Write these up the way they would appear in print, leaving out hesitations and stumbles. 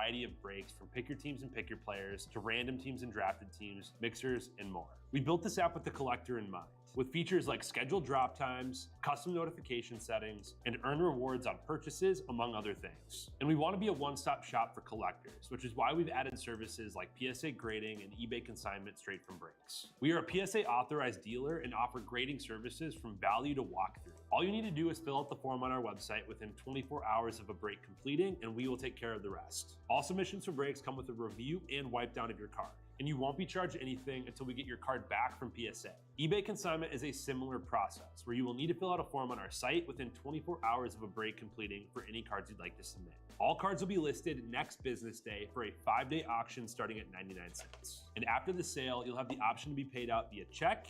variety of brakes from pick your teams and pick your players to random teams and drafted teams, mixers, and more. We built this app with the collector in mind, with features like scheduled drop times, custom notification settings, and earn rewards on purchases, among other things. And we want to be a one-stop shop for collectors, which is why we've added services like PSA grading and eBay consignment straight from Brakes. We are a PSA authorized dealer and offer grading services from value to walkthrough. All you need to do is fill out the form on our website within 24 hours of a break completing, and we will take care of the rest. All submissions for Brakes come with a review and wipe down of your card, and you won't be charged anything until we get your card back from PSA. eBay consignment is a similar process where you will need to fill out a form on our site within 24 hours of a break completing for any cards you'd like to submit. All cards will be listed next business day for a 5-day auction starting at 99 cents. And after the sale, you'll have the option to be paid out via check,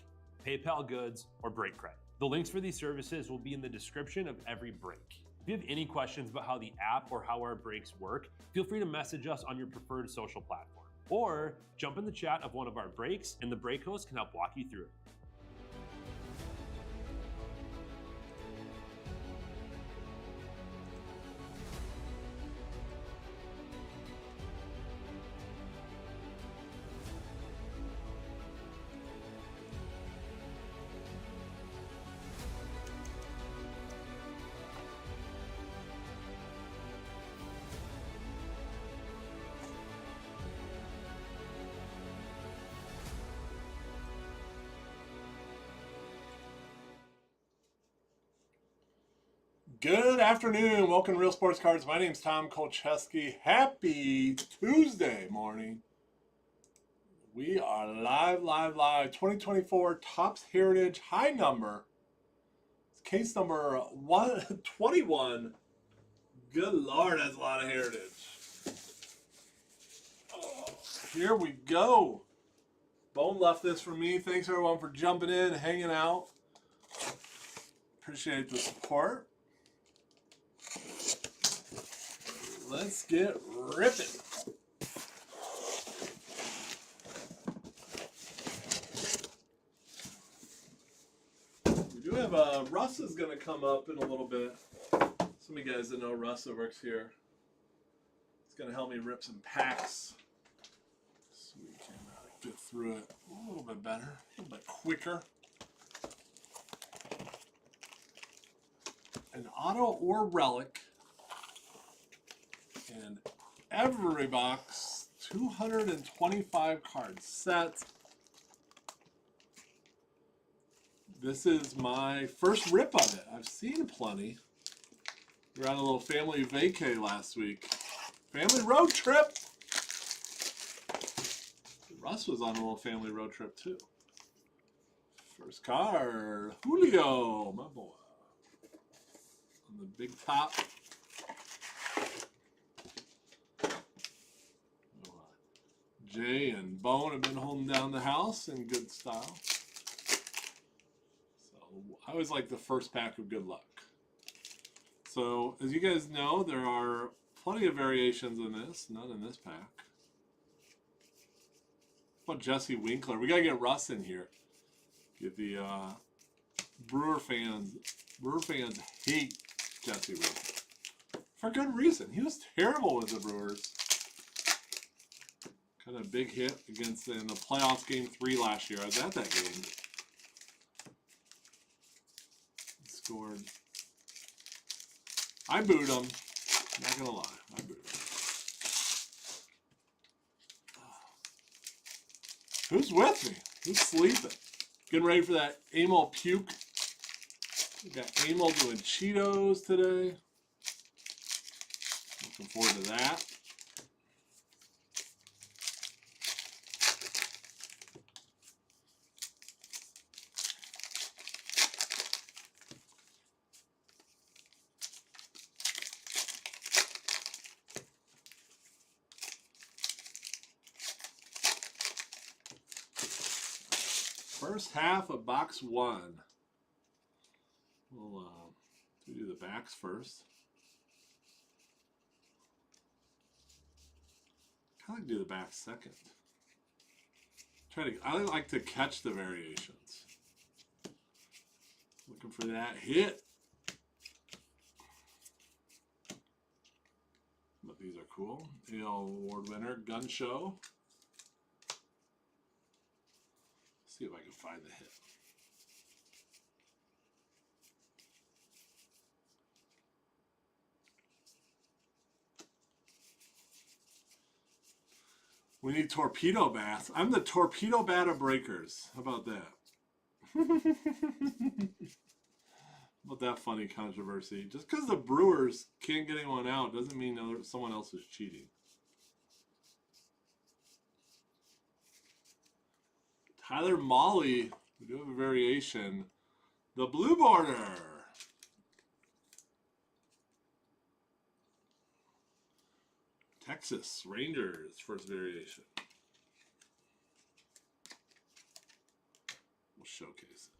PayPal goods, or break credit. The links for these services will be in the description of every break. If you have any questions about how the app or how our breaks work, feel free to message us on your preferred social platform. Or jump in the chat of one of our breaks and the break host can help walk you through it. Good afternoon. Welcome to Real Sports Cards. My name's Tom Kolcheski. Happy Tuesday morning. We are live. 2024 Topps Heritage High Number. It's case number 121. Good Lord, that's a lot of Heritage. Oh, here we go. Bone left this for me. Thanks everyone for jumping in, hanging out. Appreciate the support. Let's get ripping. We do have Russ is going to come up in a little bit. Some of you guys that know Russ that works here. He's going to help me rip some packs so we can get through it a little bit better, a little bit quicker. An auto or relic. And every box, 225 card set. This is my first rip of it. I've seen plenty. We were on a little family vacay last week. Family road trip. Russ was on a little family road trip too. First card, Julio, my boy. On the big top. Jay and Bone have been holding down the house in good style. So I always like the first pack of good luck. So as you guys know, there are plenty of variations in this, none in this pack. How about Jesse Winkler? We gotta get Russ in here. Get the Brewer fans. Brewer fans hate Jesse Winkler for good reason. He was terrible with the Brewers. Kind of a big hit against in the playoffs game 3 last year. I was at that game. He scored. I booed him. Not gonna lie, I booed him. Who's with me? Who's sleeping? Getting ready for that Emil puke. We got Emil doing Cheetos today. Looking forward to that. First half of box 1. We'll do the backs first. I like to do the backs second. I like to catch the variations. Looking for that hit. But these are cool. AL Award winner, Gun Show. See if I can find the hit. We need torpedo bats. I'm the torpedo bat of breakers. How about that? About that funny controversy. Just because the Brewers can't get anyone out doesn't mean someone else is cheating. Tyler Mahle. We do have a variation. The blue border. Texas Rangers, first variation. We'll showcase it.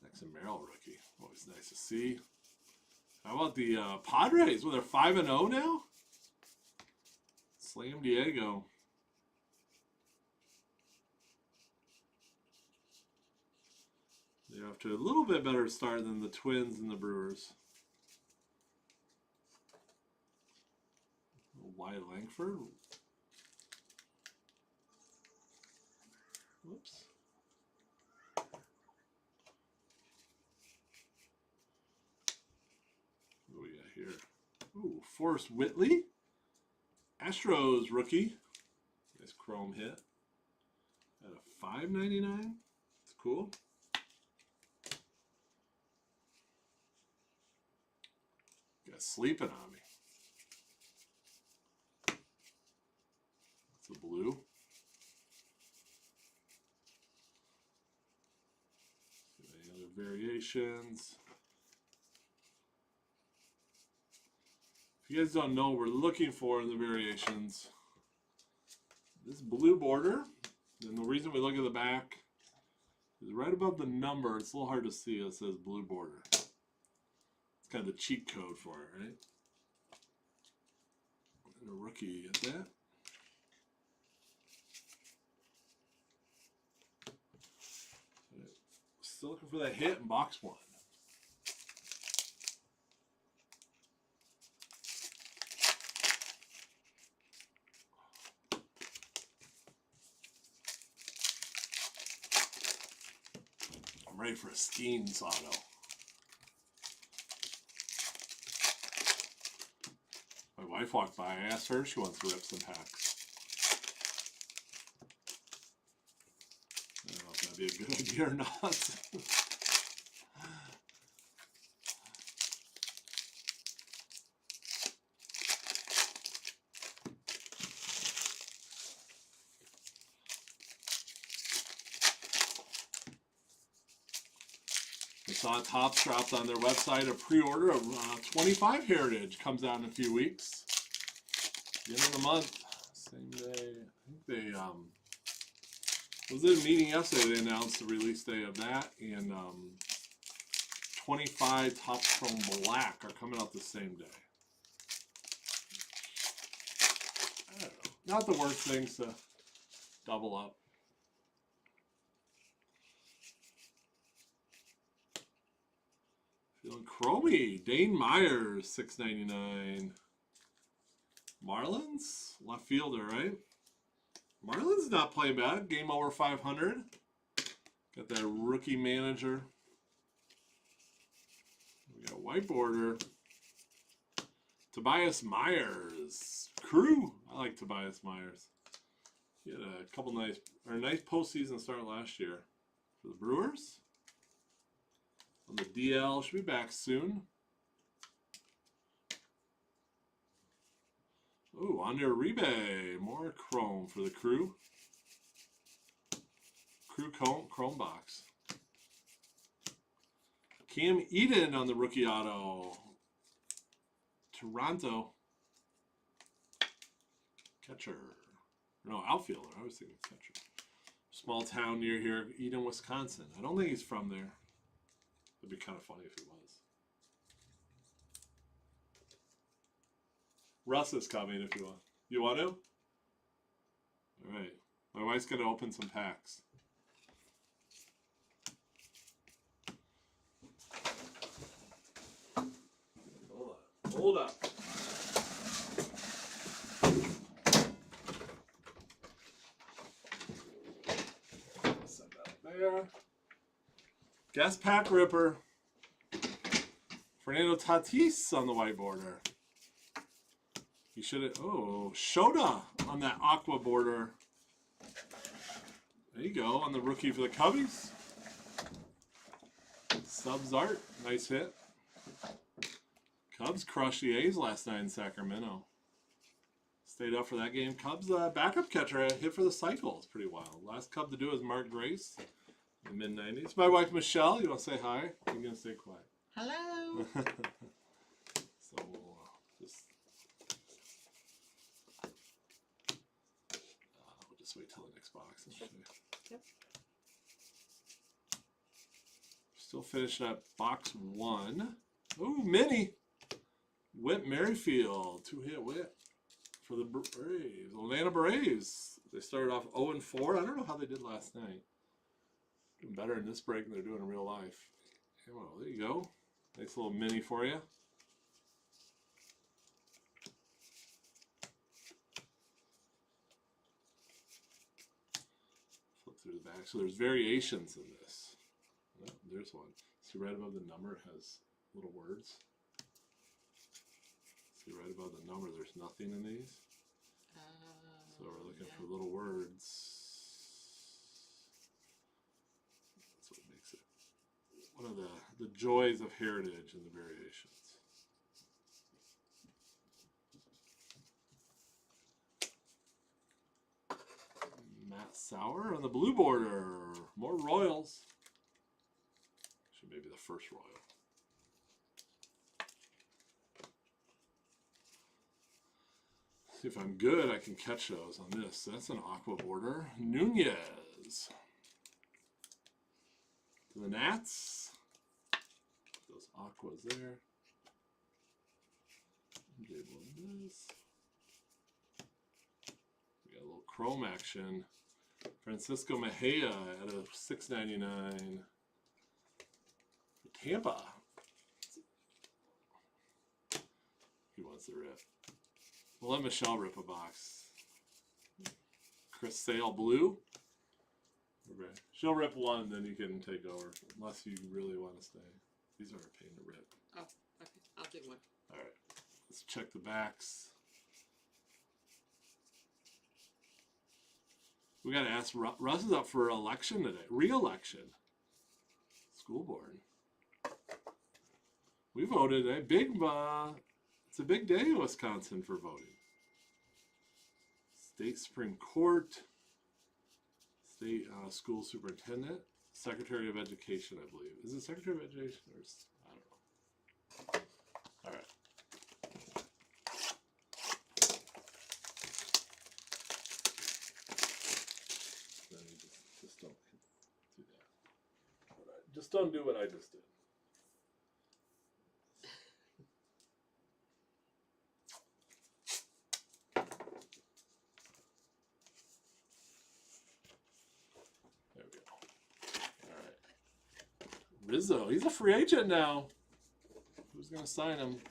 Jackson Merrill rookie. Always nice to see. How about the Padres? Well, they're 5-0 now? Slam Diego. They're off to a little bit better start than the Twins and the Brewers. Wyatt Langford. Whoops. What do we got here? Ooh, Forrest Whitley. Astros rookie. Nice chrome hit. At a $5.99. It's cool. Got sleeping on me. That's a blue. Any other variations? If you guys don't know what we're looking for in the variations, this blue border, and the reason we look at the back is right above the number. It's a little hard to see. It says blue border. It's kind of the cheat code for it, right? And a rookie at that. Still looking for that hit in box one. I'm ready for a Skeens auto. My wife walked by. I asked her if she wants to rip some packs. I don't know if that'd be a good idea or not. I saw Topps dropped on their website a pre-order of 25 Heritage. Comes out in a few weeks. The end of the month. Same day. I think they was in a meeting yesterday. They announced the release day of that, and 25 Topps Chrome Black are coming out the same day. I don't know. Not the worst things to double up. Feeling chromey. Dane Myers, $6.99. Marlins, left fielder, right? Marlins not playing bad. Game over 500. Got that rookie manager. We got white border. Tobias Myers. Crew. I like Tobias Myers. He had a couple nice postseason start last year for the Brewers. On the DL, should be back soon. Ooh, Andre Uribe, more chrome for the Crew. Crew chrome box. Cam Eden on the rookie auto. Toronto. Catcher. No, outfielder. I was thinking catcher. Small town near here, Eden, Wisconsin. I don't think he's from there. It'd be kind of funny if he was. Russ is coming if you want. You want to? All right. My wife's going to open some packs. Hold up. Set that there. Guest pack ripper. Fernando Tatis on the white border. You should have. Oh, Shota on that aqua border. There you go, on the rookie for the Cubbies. Subs art, nice hit. Cubs crushed the A's last night in Sacramento. Stayed up for that game. Cubs backup catcher hit for the cycle. It's pretty wild. Last Cub to do is Mark Grace in the mid-90s. My wife Michelle, you want to say hi? I'm going to stay quiet. Hello. So we'll just wait till the next box. And show you. Yep. Still finishing up box 1. Ooh, mini. Whit Merrifield. 2-hit Whit for the Braves. Atlanta Braves. They started off 0-4. I don't know how they did last night. Doing better in this break than they're doing in real life. Well, there you go. Nice little mini for you. Flip through the back. So there's variations in this. Oh, there's one. See right above the number it has little words. See right above the number there's nothing in these. So we're looking for little words. That's what makes it one of the joys of heritage and the variations. Matt Sauer on the blue border. More Royals. Should maybe the first Royal. See if I'm good, I can catch those on this. That's an aqua border. Nunez. To the Nats. Those aquas there. Jay Melendez. We got a little chrome action. Francisco Mejia at a $6.99 for Tampa. He wants to rip. We'll let Michelle rip a box. Chris Sale blue. Okay. She'll rip one, then you can take over, unless you really want to stay. These are a pain to rip. Oh, okay. I'll do one. All right. Let's check the backs. We got to ask, Russ is up for election today. Re-election. School board. We voted today. It's a big day in Wisconsin for voting. State Supreme Court. State School Superintendent. Secretary of Education, I believe. Is it Secretary of Education or I don't know. All right. Then you just don't do that. Just don't do what I just did. There we go. All right. Rizzo, he's a free agent now. Who's going to sign him?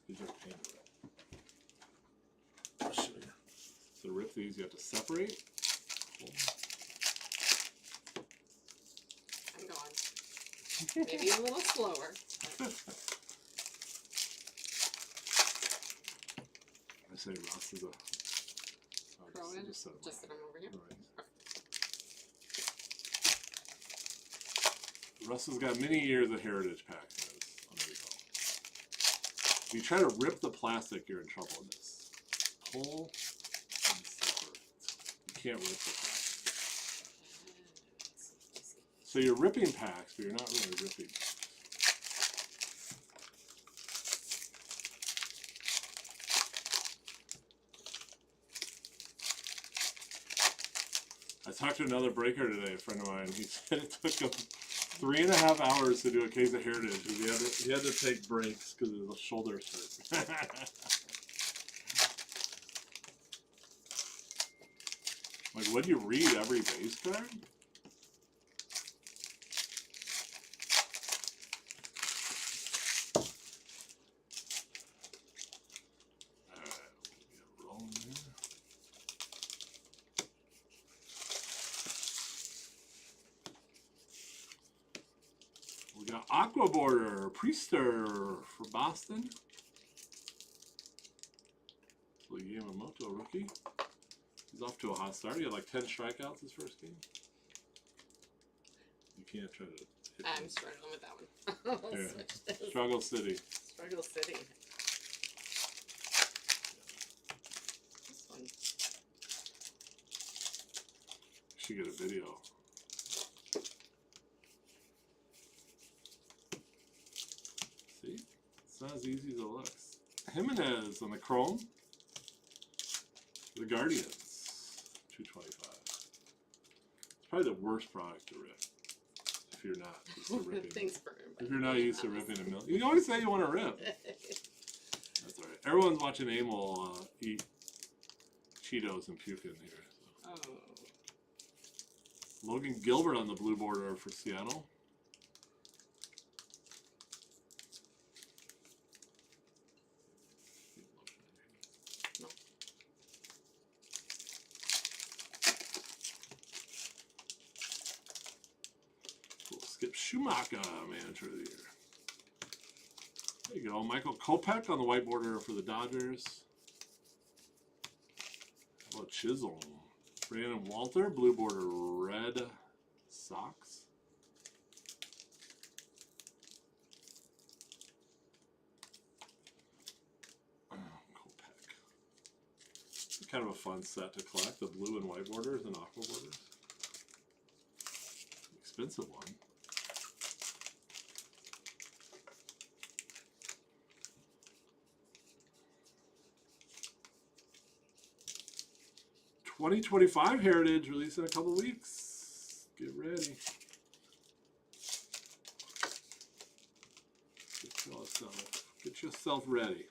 These are painted. I'll show you. So to rip these, you have to separate. I'm going. Maybe a little slower. I say Ross is a. Throw in? Just set 'em Just up. sit them over here. Right. Russ has got many years of heritage packs. Oh, there we go. If you try to rip the plastic, you're in trouble in this. Pull and separate. You can't rip the plastic. So you're ripping packs, but you're not really ripping. I talked to another breaker today, a friend of mine. He said it took him 3.5 hours to do a case of heritage. He had to take breaks because his shoulders hurt. Like, would you read every base card? Alright, we'll get rolling here. We got Aqua Border, Priester for Boston. So Yamamoto rookie. He's off to a hot start. He had like 10 strikeouts his first game. You can't try to hit I'm him. struggling with that one. I'll Here. switch this. Struggle City. Struggle City. This one. Should get a video. See? It's not as easy as it looks. Jimenez on the Chrome. The Guardians. 225. It's probably the worst product to rip. If you're not used to ripping. Thanks for If you're not used to ripping a million. You always say you want to rip. That's alright. Everyone's watching Emil eat Cheetos and puke in here. So. Oh. Logan Gilbert on the blue border for Seattle. No. Cool. Skip Schumacher, manager of the year. There you go. Michael Kopech on the white border for the Dodgers. How about Chisholm? Brandon Walter, blue border, Red Sox. Kopech. It's kind of a fun set to collect, the blue and white borders and aqua borders. Expensive one. '25 Heritage release in a couple weeks. Get ready. Get yourself ready.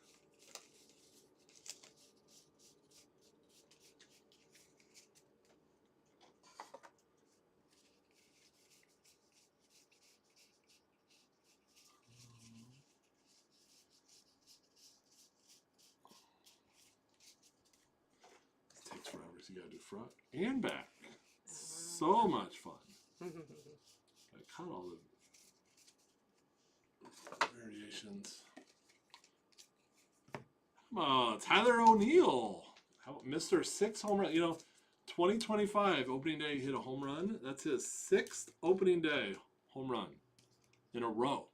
Takes forever, so you gotta do front and back. So much fun. I caught all the variations. Come on, Tyler O'Neill. How about Mr. 6 home run? You know, 2025 opening day he hit a home run. That's his 6th opening day home run in a row.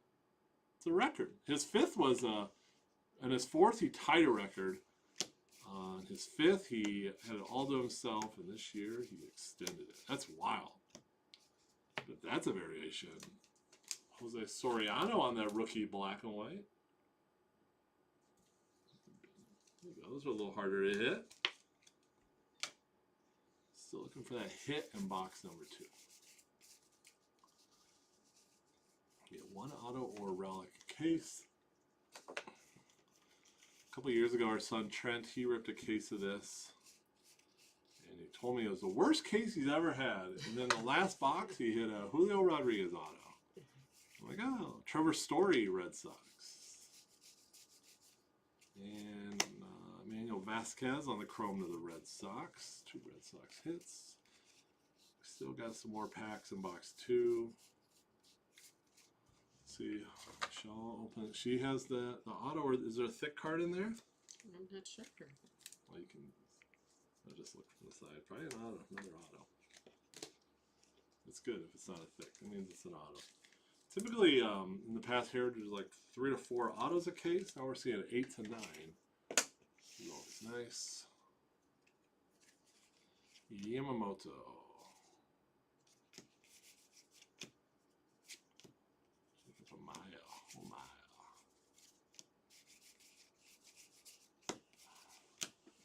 It's a record. His 5th was and his 4th he tied a record. His 5th he had it all to himself, and this year he extended it. That's wild. But that's a variation. Jose Soriano on that rookie black and white. There you go. Those are a little harder to hit. Still looking for that hit in box number 2. Get one auto or relic case. A couple years ago, our son Trent, he ripped a case of this. And he told me it was the worst case he's ever had. And then the last box, he hit a Julio Rodriguez auto. I'm like, oh, Trevor Story, Red Sox. And Emmanuel Vasquez on the chrome to the Red Sox. 2 Red Sox hits. Still got some more packs in box 2. Let's see, Shaw open. She has the auto. Or is there a thick card in there? I'm not sure. Well, you can. I'll just look from the side. Probably an auto, another auto. It's good if it's not a thick. That means it's an auto. Typically, in the past, Heritage was like 3 to 4 autos a case. Now we're seeing 8 to 9. Always nice. Yamamoto.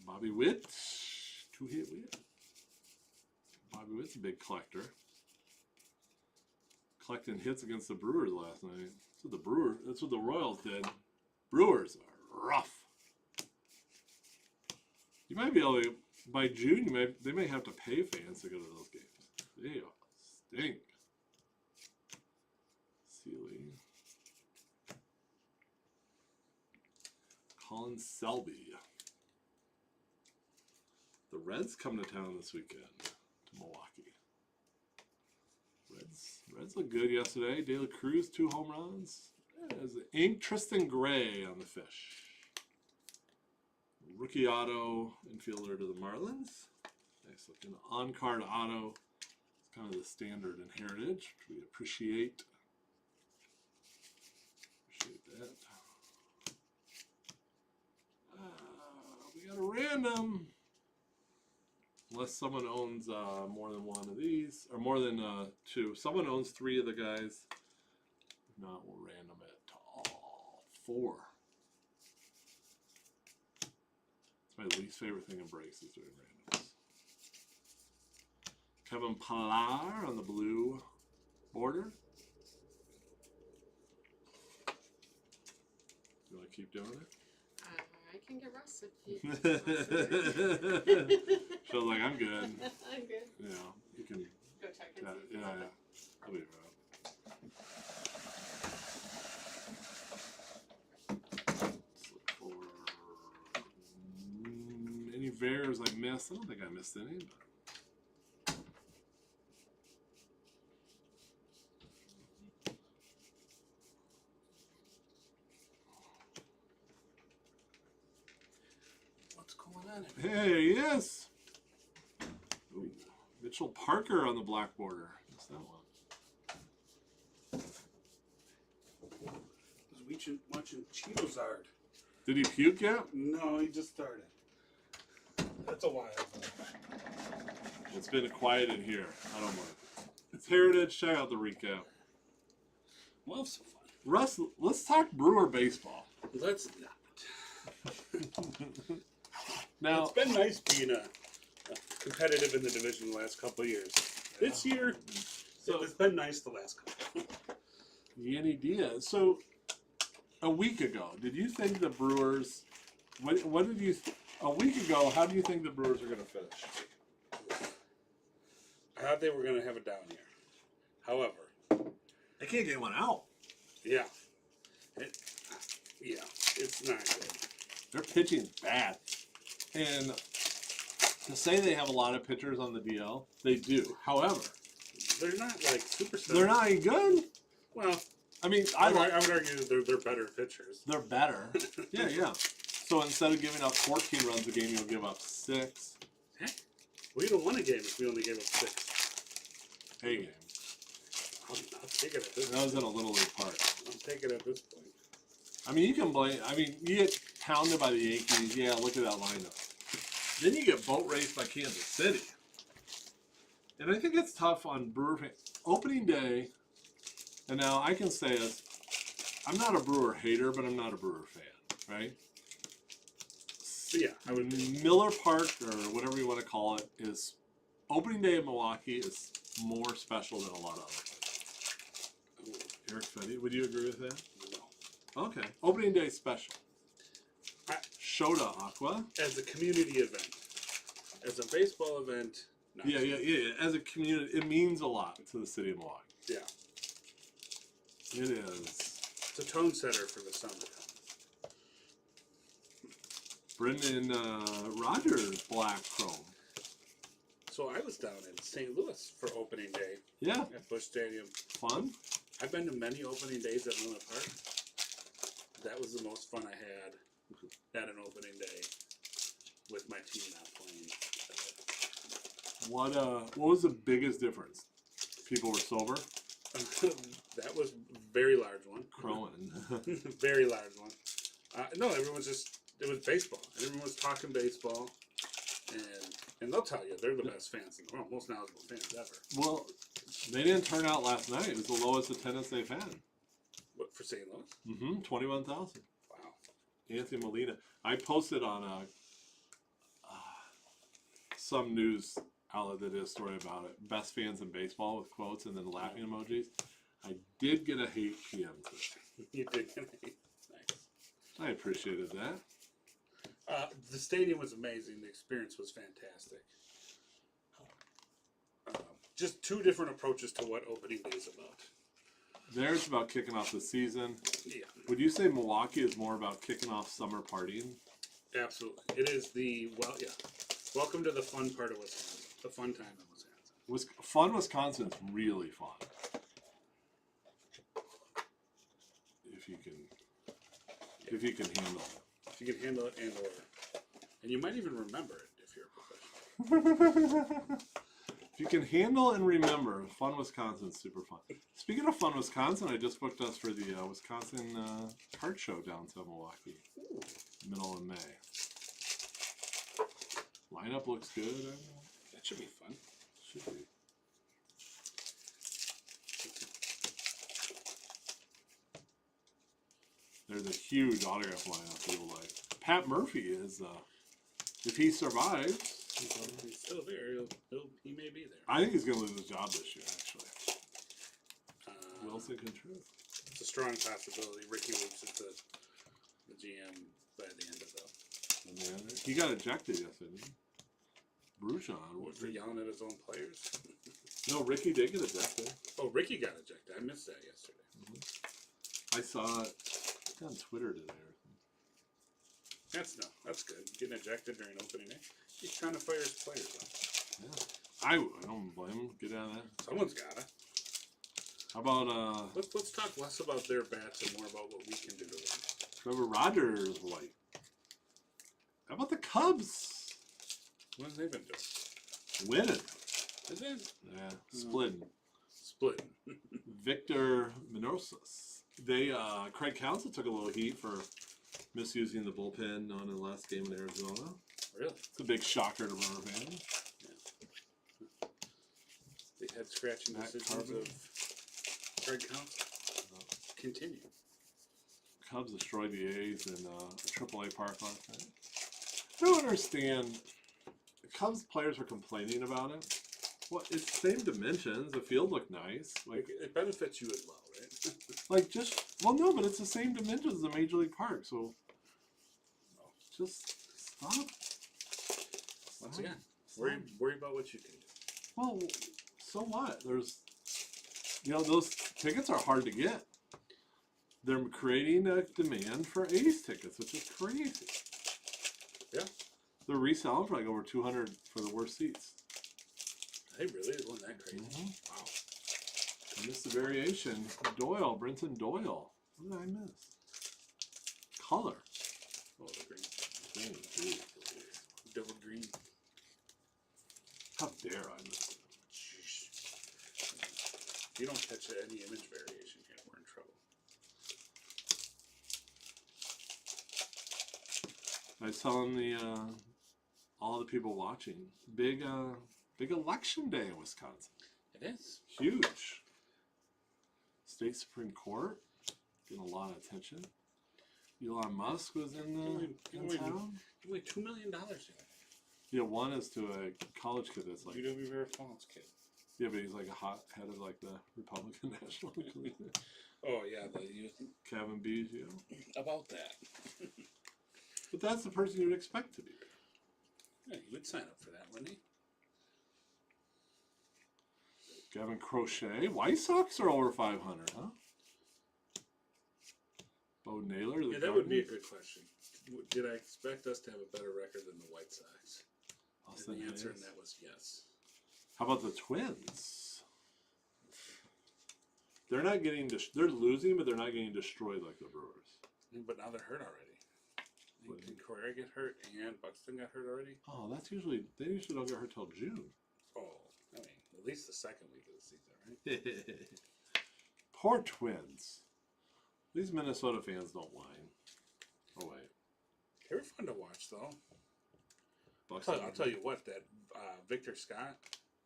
Bobby Witt, 2-hit Witt. Bobby Witt's a big collector. Collecting hits against the Brewers last night. That's what the Royals did. Brewers are rough. You might be able to by June, they may have to pay fans to go to those games. They stink. Sealy. Colin Selby. The Reds come to town this weekend to Milwaukee. Reds look good yesterday. De La Cruz, 2 home runs. There's an ink Tristan Gray on the fish. Rookie auto infielder to the Marlins. Nice looking on-card auto. It's kind of the standard in Heritage, which we appreciate. Appreciate that. We got a random. Unless someone owns more than one of these, or more than 2. Someone owns 3 of the guys. If not, we'll random it to all 4. It's my least favorite thing in breaks is doing randoms. Kevin Pillar on the blue border. You want to keep doing it? I can get Russ if you. Feels like I'm good. I'm good. Yeah, you can. Go check and see. Yeah. I'll be right up. Let's look for any Vares I missed. I don't think I missed any, but. Hey, yes. Ooh, Mitchell Parker on the black border. What's that one? Was watching Cheetozard. Did he puke yet? No, he just started. That's a while ago. It's been quiet in here. I don't mind. It's Heritage. Check out the recap. We'll have some fun. Russ, let's talk Brewer baseball. Let's not. Now, It's been nice being competitive in the division the last couple of years. This year, it's been nice the last couple. Yanni Diaz. So, a week ago, did you think the Brewers? What did you? A week ago, how do you think the Brewers are going to finish? I thought they were going to have a down year. However, They can't get one out. yeah, it's not good. Their pitching's bad. And to say they have a lot of pitchers on the DL, they do. However, They're not like superstars. they're not any good. Well, I mean, I would argue that they're better pitchers. they're better. Yeah. So instead of giving up 14 runs a game, you'll give up 6. Heck, we'd have won a game if we only gave up 6. Hey, game. I'll take it at this That was point. in a Little League park. I'll take it at this point. I mean, you can blame. I mean, you get pounded by the Yankees. Yeah, look at that lineup. Then you get boat raced by Kansas City. And I think it's tough on Brewer fans. Opening day, and now I can say this, I'm not a Brewer hater, but I'm not a Brewer fan, right? So yeah, I would. Miller Park, or whatever you want to call it, is opening day in Milwaukee is more special than a lot of other places. Eric Fetty, would you agree with that? No. Okay. Opening day special. Shota Aqua. As a community event, as a baseball event. Not so. Yeah. As a community, it means a lot to the city of Milwaukee. Yeah, It is. it's a tone setter for the summertime. Brendan Rogers Black Chrome. So I was down in St. Louis for opening day Yeah, at Busch Stadium. fun. I've been to many opening days at Miller Park. That was the most fun I had at an opening day with my team not playing. What was the biggest difference? People were sober. That was a very large one. Crowing. Very large one. No, everyone's just, it was baseball. Everyone was talking baseball. And they'll tell you, they're the best fans in the world, most knowledgeable fans ever. Well, they didn't turn out last night. It was the lowest attendance they've had. What, for St. Louis? 21,000. Wow. Anthony Molina. I posted on some news outlet that did a story about it. Best fans in baseball with quotes and then laughing emojis. I did get a hate PM today. You did. Nice. I appreciated that. The stadium was amazing. The experience was fantastic. Just two different approaches to what opening day is about. There's about kicking off the season. Yeah, Would you say Milwaukee is more about kicking off summer partying? absolutely. It is yeah. Welcome to the fun part of Wisconsin. The fun time in Wisconsin. Fun Wisconsin's really fun. If you can handle it. If you can handle it and you might even remember it if you're a professional. If you can handle and remember, Fun Wisconsin's super fun. Speaking of Fun Wisconsin, I just booked us for the Wisconsin Card Show downtown Milwaukee, middle of May. Lineup looks good. That should be fun. Should be. There's a huge autograph lineup. People like Pat Murphy is. If he survives, He's still there. He may be there. I think he's going to lose his job this year. Actually, Wilson Contreras. It's a strong possibility. Ricky Lukes is the GM by the end of the. He got ejected yesterday. Didn't he? Bruchon. For yelling at his own players. No, Ricky did get ejected. Oh, Ricky got ejected. I missed that yesterday. I saw it on Twitter today. That's good. Getting ejected during opening day. He's trying to fire his players though. Yeah. I don't blame him. Get out of that. Someone's gotta. How about Let's talk less about their bats and more about what we can do to win. Trevor Rogers white? How about the Cubs What have they been doing? winning? Is it? Yeah, splitting. Splitting. Victor Meneses. They Craig Counsell took a little heat for misusing the bullpen on the last game in Arizona. Really? It's a big shocker to Brewer fans. The head scratching Matt decisions Carpenter. of Craig Counsell continue. Cubs destroyed the A's in a AAA park last night. I don't understand. The Cubs players are complaining about it. Well, it's the same dimensions. The field looked nice. Like, It benefits you as well, right? no, but it's the same dimensions as the Major League Park. So, just stop. Once again, worry about what you can do. Well, so what? Those tickets are hard to get. They're creating a demand for A's tickets, which is crazy. Yeah. They're reselling for like over $200 for the worst seats. Hey, really? It wasn't that crazy? Mhm. Wow. I missed the variation. Doyle, Brenton Doyle. What did I miss? Color. Oh, the green. Dang, dude. Double green. How dare I miss it? If you don't catch any image variation here, we're in trouble. I was telling all the people watching, big election day in Wisconsin. It is. Huge. State Supreme Court getting a lot of attention. Elon Musk was in town. Give away $2 million here. Yeah, one is to a college kid that's like, UW River Falls kid. yeah, but he's like a hot head of like the Republican National League. Oh, yeah, the youth. Kevin Biggio. About that. But that's the person you'd expect to be there. Yeah, you would sign up for that, wouldn't he? Gavin Crochet. White Sox are over 500, huh? Bo Naylor. Yeah, that would be a good question. Did I expect us to have a better record than the White Sox? Austin And the answer Hayes. in that was yes. How about the Twins? They're not getting they're losing, but they're not getting destroyed like the Brewers. But now they're hurt already. What do you Did Correa get hurt and Buxton got hurt already? Oh, they usually don't get hurt till June. Oh, I mean, at least the second week of the season, right? Poor Twins. These Minnesota fans don't whine. Oh wait, They were fun to watch, though. Buxton. I'll tell you what, that Victor Scott,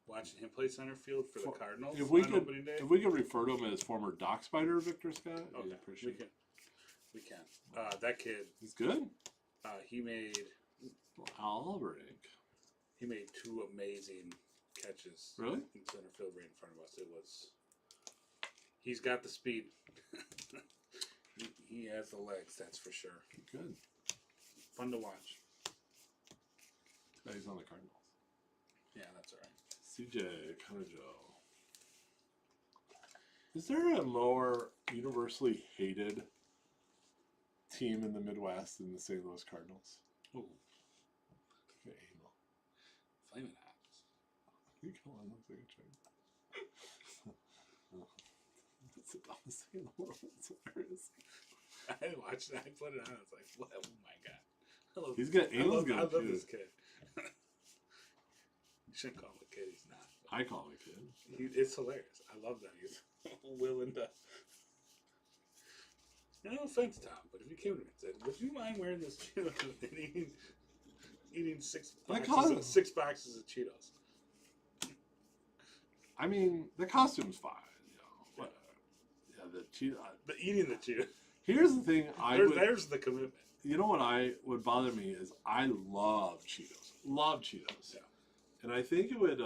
watching him play center field for the Cardinals If we on could, opening day. if we could refer to him as former Dock Spider Victor Scott, I'd Okay, appreciate it. we can. That kid, He's good. he made Alberic. He made two amazing catches. Really? In center field right in front of us. He's got the speed. he has the legs, that's for sure. Good. Fun to watch. No, he's on the Cardinals. Yeah, that's all right. CJ Joe. Is there a more universally hated team in the Midwest than the St. Louis Cardinals? Ooh, Okay, anal. Flaming Hats. You go on, looks like a train. That's the dumbest thing in the world. It's hilarious. I watched it. I put it on. I was like, what? Oh my god. I love, He's got anal's I good love too. this kid. You shouldn't call him a kid. He's not. I call him a kid. It's hilarious. I love that he's willing to. No offense, Tom, but if you came to me and said, "Would you mind wearing this Cheetos and eating six boxes of Cheetos?" I mean, the costume's fine. You know, whatever. Yeah, the Cheetos. But eating the Cheetos, Here's the thing. there's the commitment. You know what would bother me is I love Cheetos. Love Cheetos. Yeah. And I think it would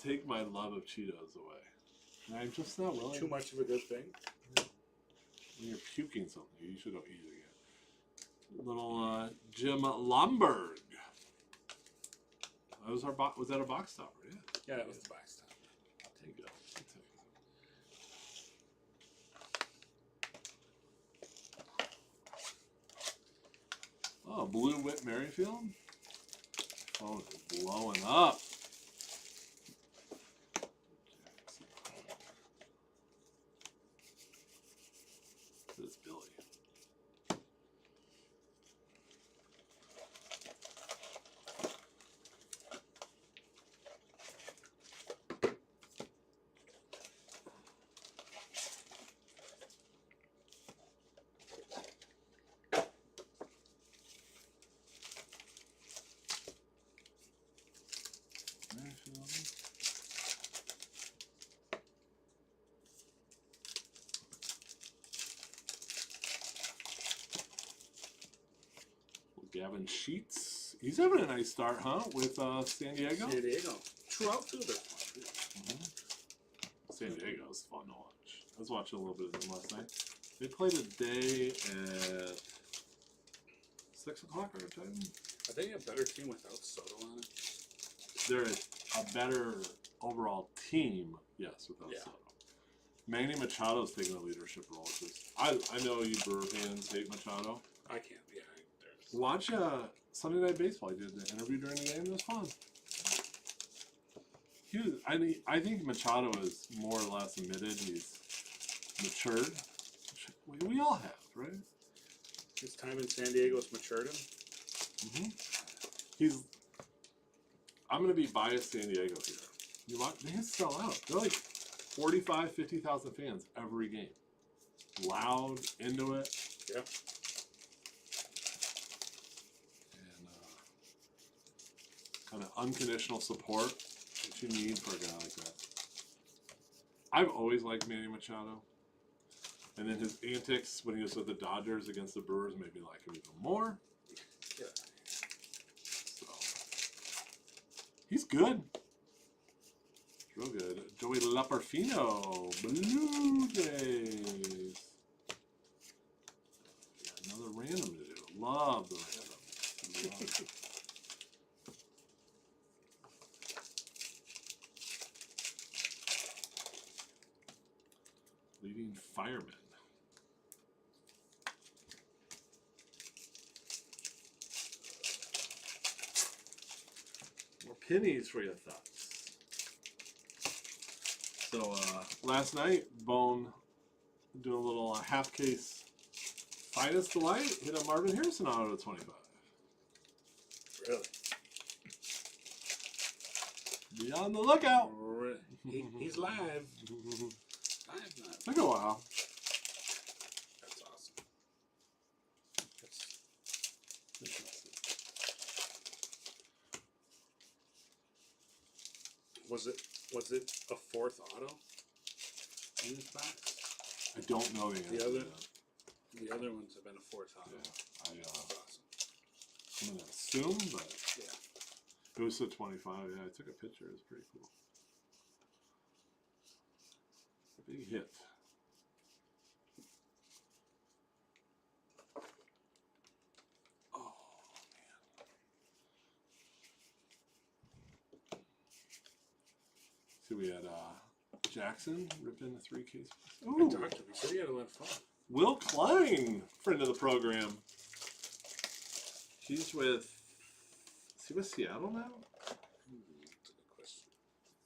take my love of Cheetos away. And I'm just not willing. Too much of a good thing. When you're puking something, you should don't eat it again. Little Jim Lomberg. Was that a box topper? Yeah. Yeah, that was the box top. I'll take it. Oh, Blue Whip Merrifield. Oh, it's blowing up. This is Billy. Gavin Sheets. He's having a nice start, huh? With San Diego. San Diego. Trout too. They're fun. San Diego's fun to watch. I was watching a little bit of them last night. They played a day at 6 o'clock our time. Are they a better team without Soto on it? They're a better overall team, yes, without Yeah. Soto. Manny Machado's taking a leadership role. Which is, I know you Brewer fans hate Machado. I can't. Yeah. Watch Sunday Night Baseball. He did the interview during the game. It was fun. I think Machado is more or less admitted he's matured. We all have, right? His time in San Diego has matured him. I'm going to be biased San Diego here. You watch, they sell out. They're like 45, 50,000 fans every game. Loud, into it. Yeah. Kind of unconditional support that you need for a guy like that. I've always liked Manny Machado. And then his antics when he was with the Dodgers against the Brewers made me like him even more. Yeah. So, he's good. Real good. Joey Laparfino, Blue Jays. Yeah, another random to do. Love the random. Love it. Leading fireman. More pennies for your thoughts. So last night, Bone doing a little half case Finest Delight, hit a Marvin Harrison auto to 25. Really? Be on the lookout. He's live. Live now. Took a while. That's awesome. Was it a fourth auto in this box? I don't know the answer. The other- to that. The other ones have been a fourth auto. Yeah, That's awesome. I'm gonna assume, but Yeah. it was to 25. Yeah, I took a picture. It was pretty cool. Big hit. Oh man. See, we had Jackson ripped into 3 cases. I Ooh, talked to him. He said he had a lot of fun. Will Klein, friend of the program. He's with. Is he with Seattle now? That's a good question.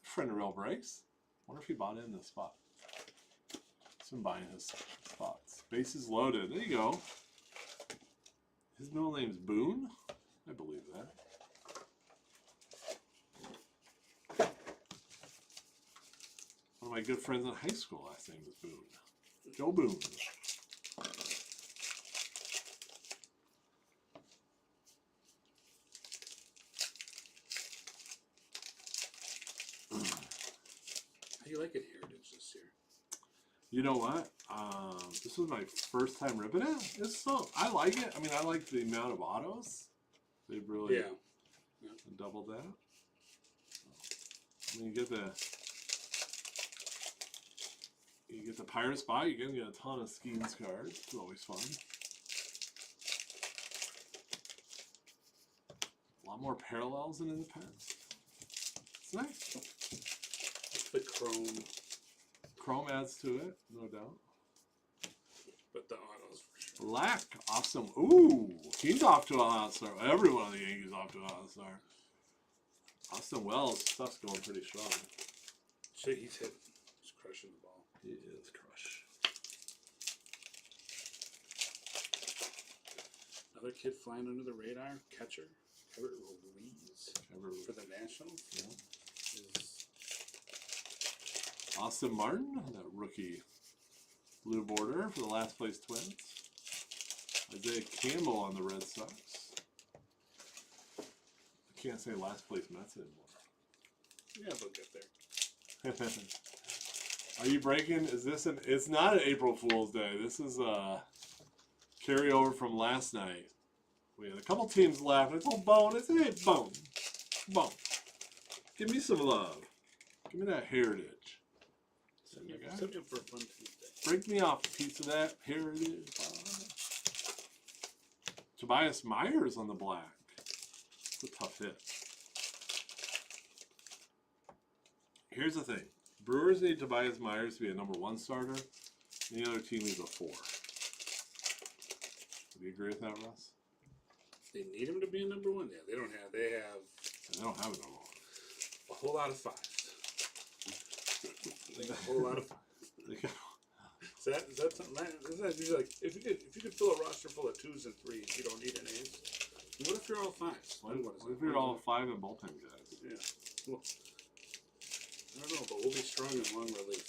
Friend of Real Breaks. Wonder if he bought in this spot. He's been buying his spots. Bases loaded. There you go. His middle name's Boone. I believe that. One of my good friends in high school, last name was Boone. Joe Boone. How you like it, Heritage, this year? You know what? This was my first time ripping it. It's so I like it. I mean, I like the amount of autos. They've really Yeah. doubled that. I mean, you get the pirate spot. You're gonna get a ton of Skeens cards. It's always fun. A lot more parallels than in the past. It's nice. The chrome, Chrome adds to it, no doubt. but the autos for sure. Black, awesome. Ooh, he's off to a hot start. Every one of the Yankees off to a hot start. Austin Wells, stuff's going pretty strong. Shit, he's crushing the ball. He is crush. Another kid flying under the radar, catcher, Everett Ruiz for the Nationals. Yeah. Is Austin Martin, that rookie blue border for the last place Twins. Isaiah Campbell on the Red Sox. I can't say last place Mets anymore. yeah, they'll get there. Are you breaking? Is this an? It's not an April Fool's Day. This is a carryover from last night. We had a couple teams left. It's all bonus. Hey, bone. Bone. Give me some love. Give me that heritage. There you go. Subject for a fun Tuesday. Break me off a piece of that heritage. Tobias Myers on the black. It's a tough hit. Here's the thing. Brewers need Tobias Myers to be a #1 starter. The other team needs a 4. Do you agree with that, Russ? They need him to be a #1. Yeah, they don't have. They have They don't have a #1. a whole lot of 5s. Like a whole lot of 5s. They got- Is that something? Is that usually like if you could fill a roster full of 2s and 3s, you don't need an A's. What if you're all 5s? What Then is if it? you're all 5 and bullpen guys? Yeah. Well, I don't know, but we'll be strong in long relief.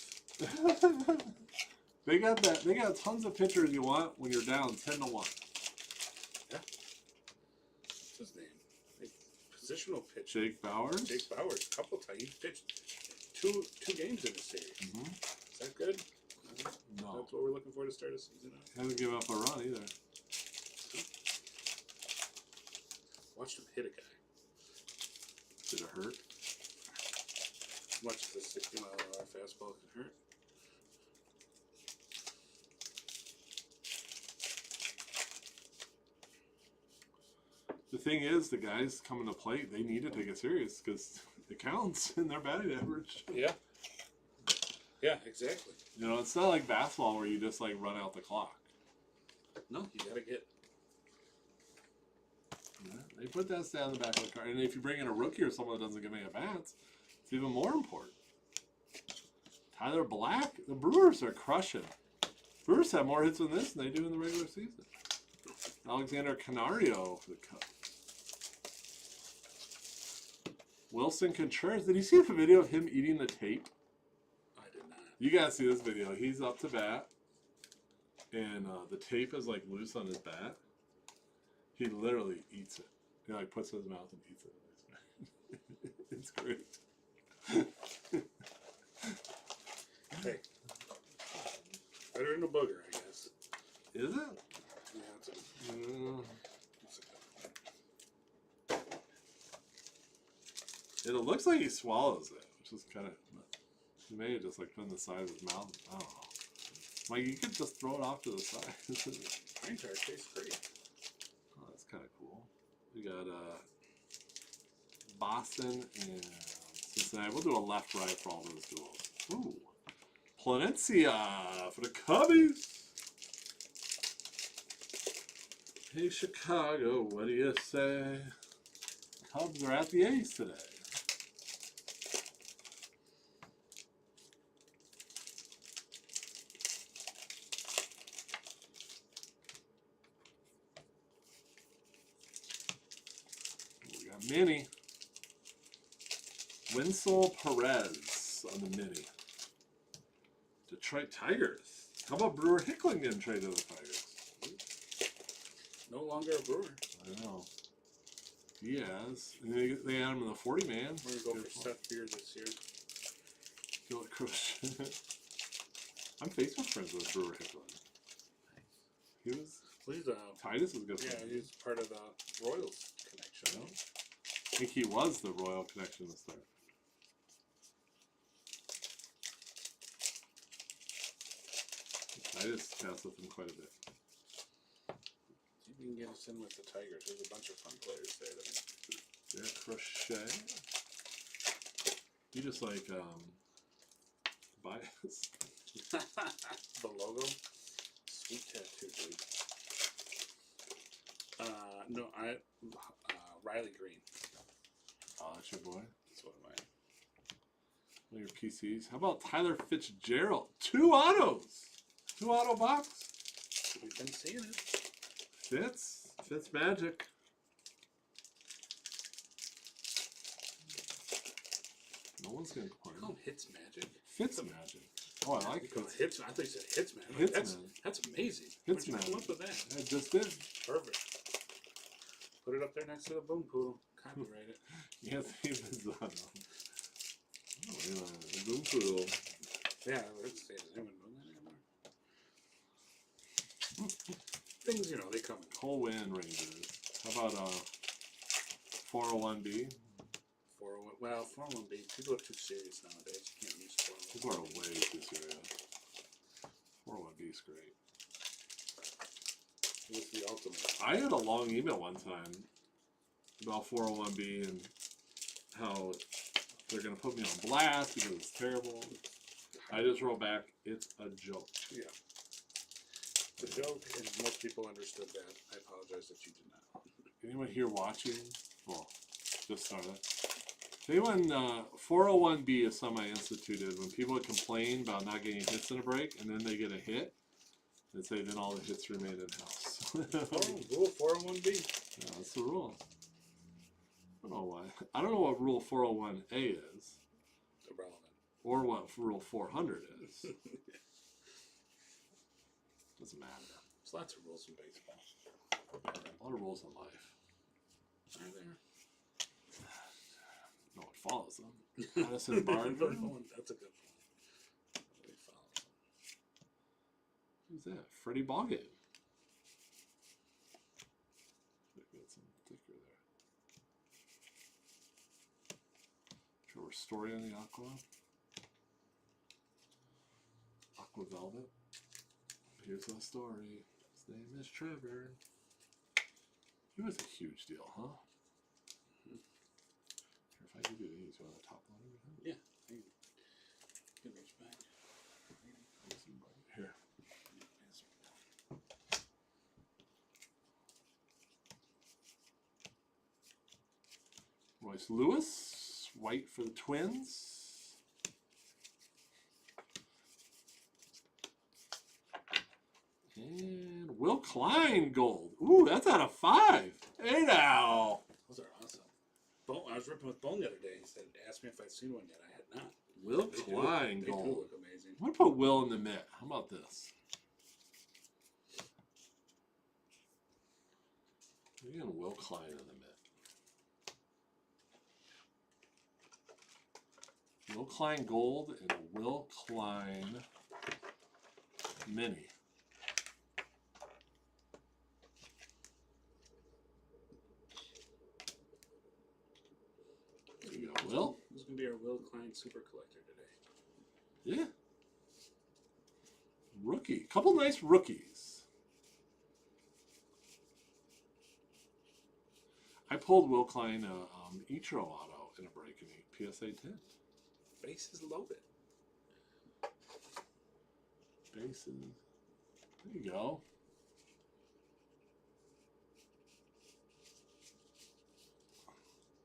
They got that. They got tons of pitchers you want when you're down 10-1. What's his name? Like, positional pitch. Jake Bowers. Jake Bowers, couple times. He pitched two games in the series. Mhm. Is that good? No, That's what we're looking for to start a season out. hasn't given up a run either. Watched him hit a guy. Did it hurt? As much as a 60-mile-an-hour fastball can hurt. The thing is, the guys coming to plate, they need to take it serious because it counts in their batting average. Yeah. Yeah, exactly. You know, it's not like basketball where you just like run out the clock. No, you gotta get. Yeah, they put that stat on the back of the card, and if you bring in a rookie or someone that doesn't get any at bats, it's even more important. Tyler Black, the Brewers are crushing. Brewers have more hits in this than they do in the regular season. Alexander Canario for the Cubs. Wilson Contreras. Did you see the video of him eating the tape? I did not. You gotta see this video. He's up to bat, and the tape is like loose on his bat. He literally eats it. He like puts it in his mouth and eats it. It's great. Hey. Better than a booger, I guess. Is it? Yeah, it's a, it's a It looks like he swallows it, which is kind of. He may have just like put it in the side of his mouth. I don't know. Like you could just throw it off to the side. pine tar tastes great. Oh, that's kind of cool. We got Boston and Cincinnati. We'll do a left-right for all those duels. Ooh. Planencia for the Cubbies. Hey, Chicago, what do you say? Cubs are at the A's today. We got Mini. Winsel Perez on the Mini. Detroit Tigers. How about Brewer Hickling getting traded to the Tigers? No longer a Brewer. I know. Diaz. And they had him in the 40 man. We're gonna go for Seth Beer this year. Gillet Crush. I'm Facebook friends with Brewer Hickling. He was. Please, Titus is good. yeah, he's part of the Royals connection. I think he was the Royal connection to start. Titus passed with him quite a bit. See if you can get us in with the Tigers. There's a bunch of fun players there. Derek Crochet. You just like bias. The logo, sweet tattoo, dude. No, Riley Green. Oh, that's your boy. That's one of mine. One of your PCs. How about Tyler Fitzgerald? 2 autos. 2 auto box. We've been seeing it. Fitz magic. No one's gonna Call complain. him Hits Magic. Fitz magic. Oh, I like Because Fitz. Hits. I thought you said Hits Magic. Hits that's Magic. that's amazing. Hits Where'd you come Magic. up with that? I just did. Perfect. Put it up there next to the Boom Poodle. Copyright it. Yes, he was on. Oh, yeah. Boom Poodle. Yeah, let's see. Is anyone doing that anymore? Things, they come and go. Cole Winn Rangers. How about 401B? 401, well, 401B. People are too serious nowadays. You can't use 401. People are way too serious. 401B is great. It was the ultimate. I had a long email one time about 401B and how they're going to put me on blast because it's terrible. I just wrote back, it's a joke. Yeah. The joke, and most people understood that. I apologize that you did not. Anyone here watching? Well, just started. Anyone, 401B is something I instituted when people would complain about not getting hits in a break, and then they get a hit, and say then all the hits remain in-house. Oh, rule 401B. Yeah, that's the rule. I don't know why. I don't know what rule 401A is, Irrelevant. or what rule 400 is. Doesn't matter. There's lots of rules in baseball. A lot of rules in life. Are there? No one follows them. Addison Barger. That's a good point. Nobody follows them. Who's that? Freddie Ballgame. Got some thicker there. Trevor Story on the Aqua. Aqua Velvet. Here's the story. His name is Trevor. He was a huge deal, huh? Mm-hmm. Here, if I give you these, you want the top one? Yeah. Give those back. Here. Royce Lewis, white for the Twins. And Will Klein gold. Ooh, that's out of 5. Hey now. Those are awesome. I was ripping with Bone the other day. He said, asked me if I'd seen one yet. I had not. Will They Klein do gold. look amazing. I'm going to put Will in the mitt. How about this? We're going to Will Klein in the mitt. Will Klein gold and a Will Klein mini. There you go, Will. Who's going to be our Will Klein super collector today? Yeah. Rookie. Couple nice rookies. I pulled Will Klein Ichiro auto, gonna break any PSA 10. Bases loaded. Bases. There you go.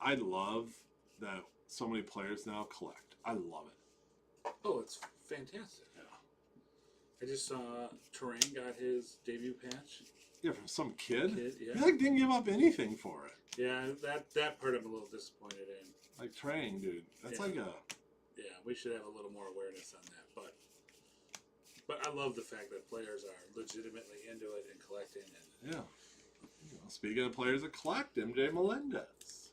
I love that so many players now collect. I love it. Oh, it's fantastic. Yeah. I just saw Terrain got his debut patch. Yeah, from some kid. Yeah. He like didn't give up anything for it. Yeah, that part I'm a little disappointed in. Like Trang, dude. That's Yeah. like a Yeah, we should have a little more awareness on that. But I love the fact that players are legitimately into it and collecting and yeah. You know, speaking of players that collect, MJ Melendez.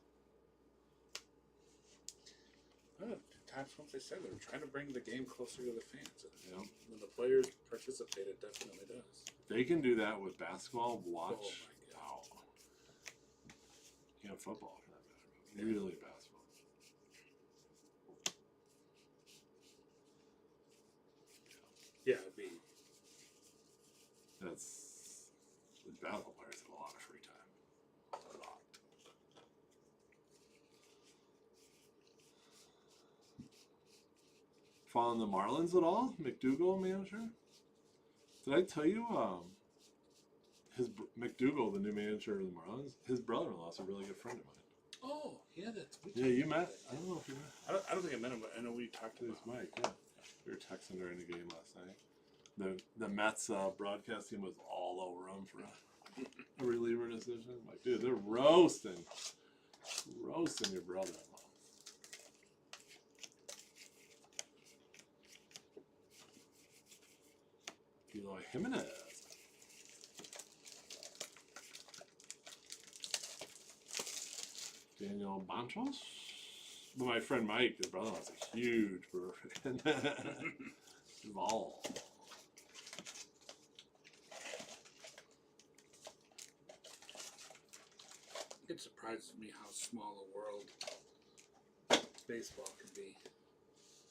times once they said they were trying to bring the game closer to the fans. Yeah. When the players participate, it definitely does. They can do that with basketball. Watch. Oh my Wow. Yeah, football for that matter. Really basketball. Yeah, it'd be. That's the basketball players have a lot of free time. A lot. Following the Marlins at all? McDougal manager? Did I tell you McDougal, the new manager of the Marlins, his brother-in-law is a really good friend of mine. Oh, yeah, that's. Yeah, you met. I don't know if you met. I don't think I met him, but I know we talked to It's him. Mike. Yeah, we were texting during the game last night. The Mets broadcast team was all over him for a reliever decision. I'm like, dude, they're roasting your brother-in-law. Eloy Jimenez. Daniel Banchos. But my friend Mike, his brother-in-law, is a huge brewer fan. Vol. It surprises me how small a world baseball can be.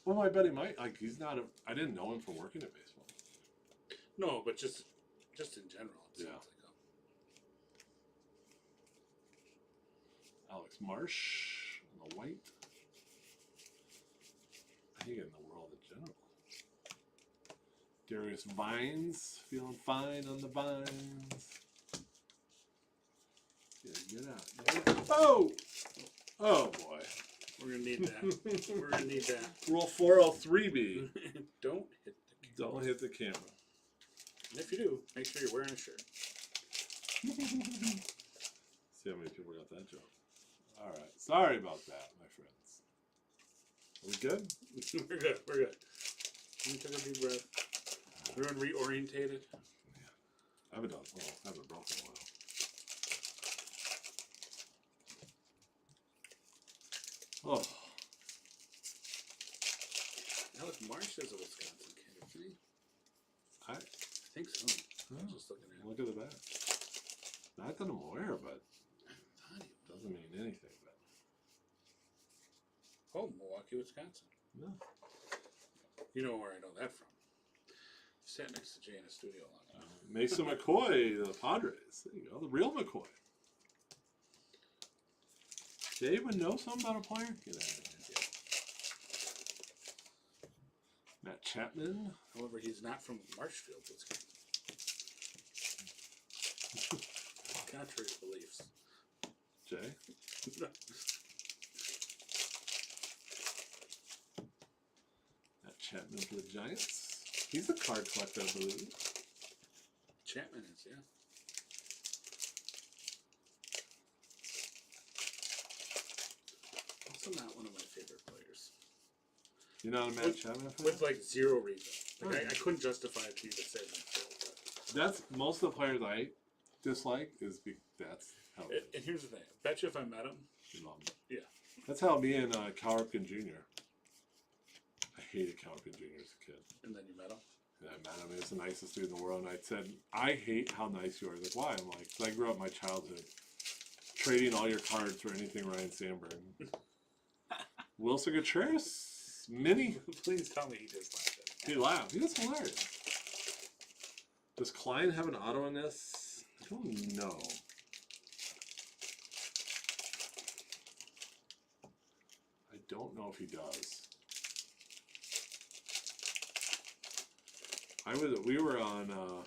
Well, my buddy Mike, like, he's not a. I didn't know him from working at baseball. No, but just in general, it Yeah. seems like Alex Marsh on the white. I think in the world in general. Darius Vines feeling fine on the vines. Yeah, get out. Oh! Oh boy. we're gonna need that. We're gonna need that. Rule 403B. Don't hit the camera. Don't hit the camera. And if you do, make sure you're wearing a shirt. See how many people got that joke. Alright. Sorry about that, my friends. Are we good? We're good. We're good. Let me take a deep breath. Everyone reorientated. I haven't done. Well, I haven't broken one. Oh, Alex Marsh is a Wisconsin kid, isn't he? I I think so. I'm just looking at him. look at the back. Not that I'm aware, but I thought he was. doesn't mean anything. But Oh, Milwaukee, Wisconsin. no, You know where I know that from. Sat next to Jay in a studio long enough. Mason McCoy, the Padres. There you go, the real McCoy. Dave would know something about a player. Get out of here. Matt Chapman. However, he's not from Marshfield, Wisconsin. Contrary to beliefs. Jay. Matt Chapman for the Giants. He's a card collector, I believe. Chapman is, yeah. Also not one of my favorite players. You're not a Matt Chapman fan? With like zero reason. Like I couldn't justify it to you to say that. That's most of the players I dislike is that's how And here's the thing. I bet you if I met him, you love them. yeah. That's how me and Cal Ripken Jr. I hated Cal Ripken Jr. as a kid. And then you met him. And I met him. He was the nicest dude in the world. And I said, I hate how nice you are. He's like, why? I'm like, 'cause I grew up my childhood trading all your cards for anything Ryan Sandberg. Wilson Contreras, mini. Please tell me he just laughed at it. He laughed. He was hilarious. Does Klein have an auto in this? I don't know. don't know if he does. We were on a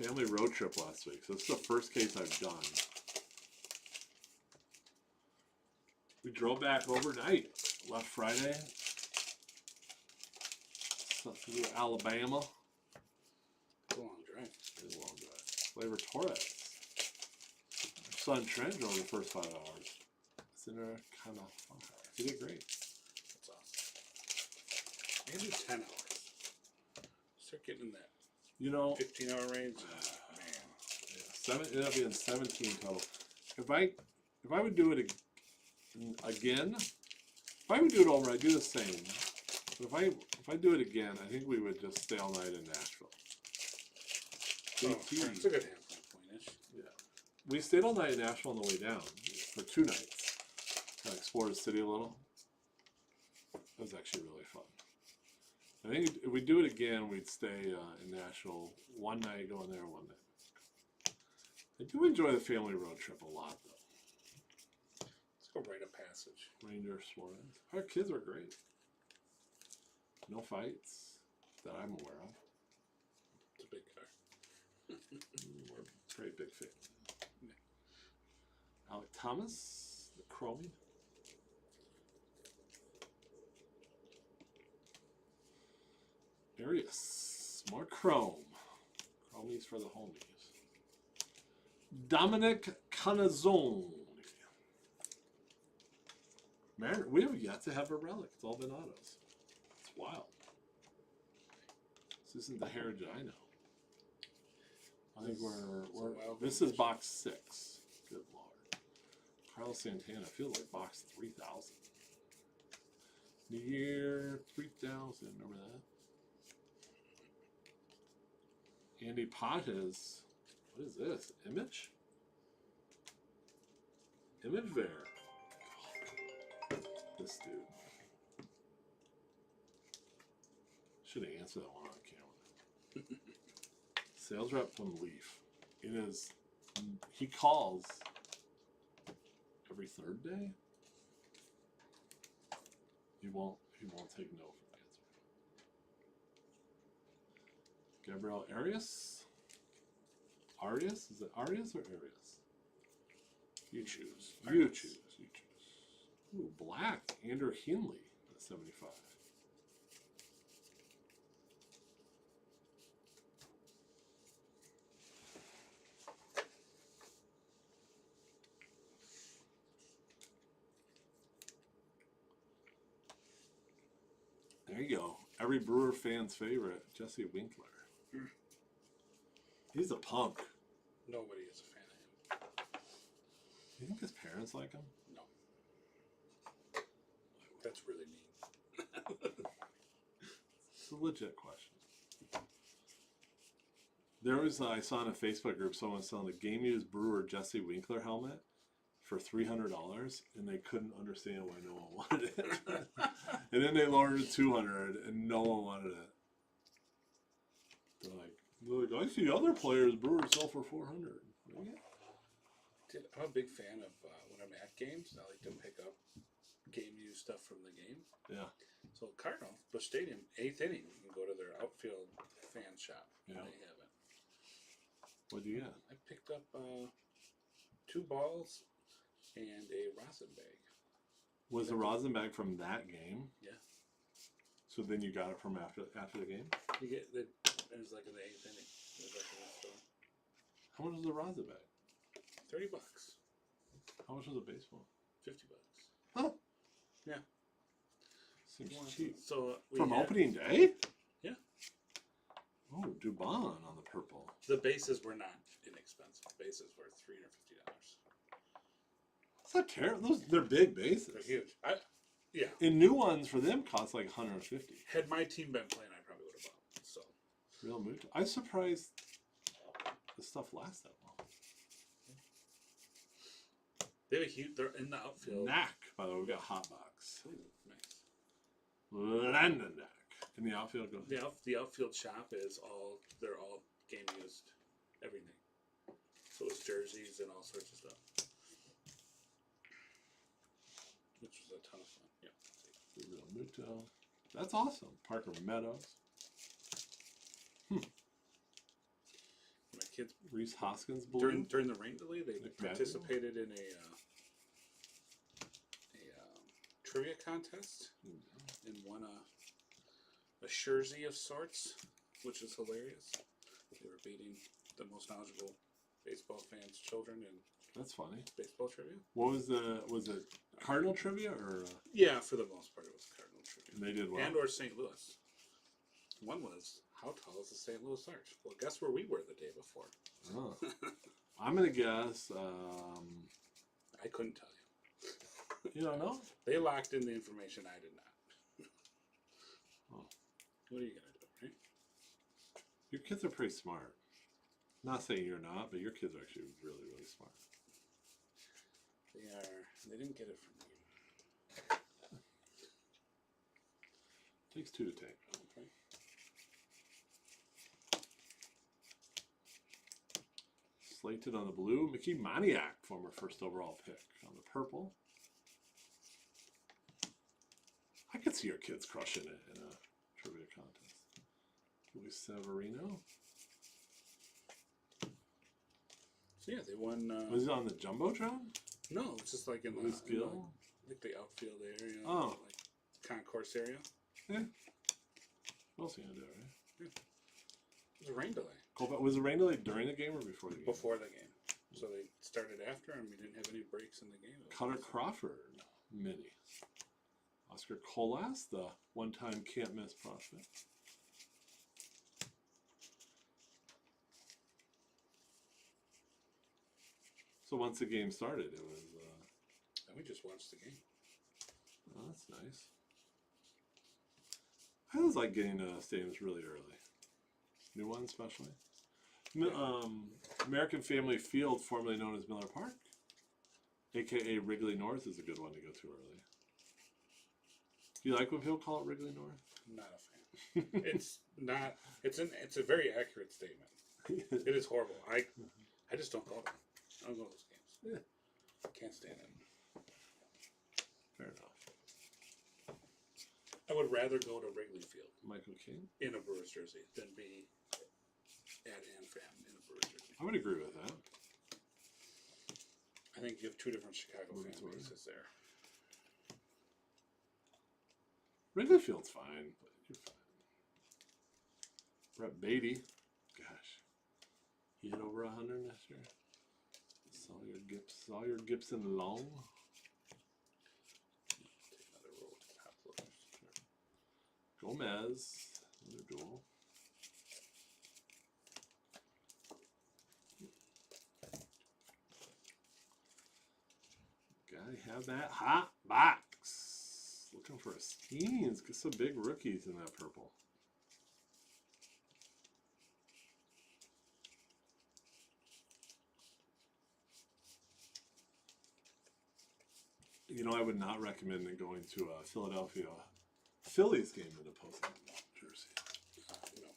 family road trip last week, so this is the first case I've done. We drove back overnight, left Friday, through Alabama. It's a long drive. It's a long drive. Flavor Torres. Our son Trent drove the first 5 hours. It's in a kind of fun car. He did great. That's awesome. Maybe 10 hours. Start getting in that You know, 15-hour range. Man. it ended up being 17 total. If I would do it again, if I would do it over, I'd do the same. But if I do it again, I think we would just stay all night in Nashville. Oh, it's a good half point-ish. Yeah. We stayed all night in Nashville on the way down for 2 nights. Kind of explored the city a little. It was actually really fun. I think if we do it again, we'd stay in Nashville one night, going there one night. I do enjoy the family road trip a lot, though. Let's go rite of passage. Ranger Suarez. Our kids were great. No fights that I'm aware of. It's a big car. We're a pretty big fan. Alec Thomas, the Chromie. Arias, more Chrome. Chromies for the homies. Dominic Canazzone. Man, we have yet to have a relic. It's all been autos. It's wild. This isn't the heritage I know. I think this is box 6. Good lord. Carlos Santana feels like box 3000. The year 3000, remember that? Andy Pages. What is this? Image? Image Bear. This dude. Should have answered that one on camera. Sales rep from Leaf. It is. He calls every 3rd day. He won't take no for the answer. Gabriel Arias. Arias? Is it Arias or Arias? You choose. You choose. You choose. Ooh, black. Andrew Hinley at 75. There you go. Every Brewer fan's favorite, Jesse Winkler. He's a punk. Nobody is a fan of him. You think his parents like him? No. That's really mean. It's a legit question. There was, I saw in a Facebook group, someone selling a Game Used Brewer Jesse Winkler helmet for $300, and they couldn't understand why no one wanted it. And then they lowered it to $200, and no one wanted it. They're like, I see other players Brewers sell for $400. I'm a big fan of when I'm at games. I like to pick up game used stuff from the game. Yeah. So Cardinal, Busch Stadium, 8th inning, you can go to their outfield fan shop. Yeah. They have it. What'd you get? I picked up 2 balls and a rosin bag. Was the rosin bag from that game? Yeah. So then you got it from after the game? You get it was like in the 8th inning. It was like in the store. How much was the rosin bag? $30. How much was a baseball? $50. Huh? Yeah. Seems cheap. So From opening day? Yeah. Oh, Dubon on the purple. The bases were not inexpensive. Bases were $350. That's not terrible. They're big bases. They're huge. Yeah. And new ones for them cost like $150. Had my team been playing, I probably would have bought. So Real mood. I'm surprised the stuff lasts that long. they have a huge. They're in the outfield. Knack, by the way, we got hot box. Ooh, nice. Landon Knack. In the outfield goes. The outfield shop is all. They're all game used. Everything. So it's jerseys and all sorts of stuff. Which Yeah. Real Muto. That's awesome. Parker Meadows. My kids Reese Hoskins blue. during the rain delay, they Nick participated in a trivia contest and won a jersey of sorts, which is hilarious. They were beating the most knowledgeable baseball fans' children in That's funny. baseball trivia. What was it Cardinal trivia or Yeah, for the most part, it was Cardinal trivia. they did well? And or St. Louis. One was, how tall is the St. Louis Arch? Well, guess where we were the day before. Oh. I'm gonna guess. I couldn't tell you. You don't know? They locked in the information. I did not. Oh. What are you gonna do, right? Your kids are pretty smart. Not saying you're not, but your kids are actually really, really smart. They are. They didn't get it from you. Takes two to tango. Okay. Slated on the blue, Mickey Moniak, former first overall pick. On the purple, I could see your kids crushing it in a trivia contest. Luis Severino. So yeah, they won. Was it on the Jumbotron? No, it's just like in Luis the, Gill? like the outfield area. Oh. Like concourse area. Yeah. What else are you gonna do, right? It was a rain delay Was it rain delay during the game or before the game? before the game, so they started after, and we didn't have any breaks in the game. It was Cutter awesome. Crawford, mini. Oscar Colas, the one-time can't-miss prospect. So once the game started, it was. And we just watched the game. Oh, that's nice. I always like getting to stadiums really early. New ones, especially. American Family Field, formerly known as Miller Park, aka Wrigley North, is a good one to go to early. Do you like when people call it Wrigley North? Not a fan. It's not. It's a very accurate statement. It is horrible. I just don't go there. I don't go to those games. Yeah. Can't stand it. Fair enough. I would rather go to Wrigley Field Michael King? in a Brewers jersey than be at AmFam in a Brewers jersey. I would agree with that. I think you have two different Chicago Moving fan toward. bases there. Wrigley Field's fine, but you're fine. Brett Beatty, gosh, he hit over 100 this year. Saw your Gibson Long. Take another roll to top loaders. Gomez, another duel. Gotta have that hot box. Looking for a Skeens. Get some big rookies in that purple. You know, I would not recommend going to a Philadelphia Phillies game in a postseason jersey. No.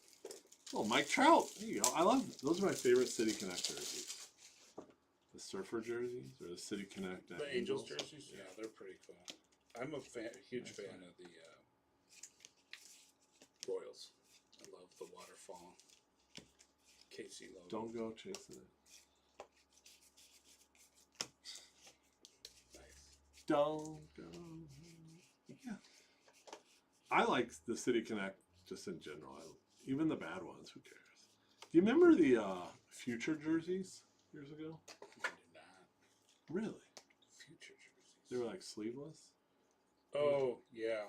Oh, Mike Trout. There you go. I love those. Are my favorite City Connect jerseys. The Surfer jerseys or the City Connect. The Angels jerseys, yeah, they're pretty cool. I'm a huge Nice fan one. of the Royals. I love the waterfall KC logo. Don't go chasing it. Nice. Don't go. Yeah. I like the City Connect just in general. Even the bad ones. Who cares? Do you remember the Future jerseys years ago? I did not. Really? Future jerseys. They were like sleeveless. Oh yeah,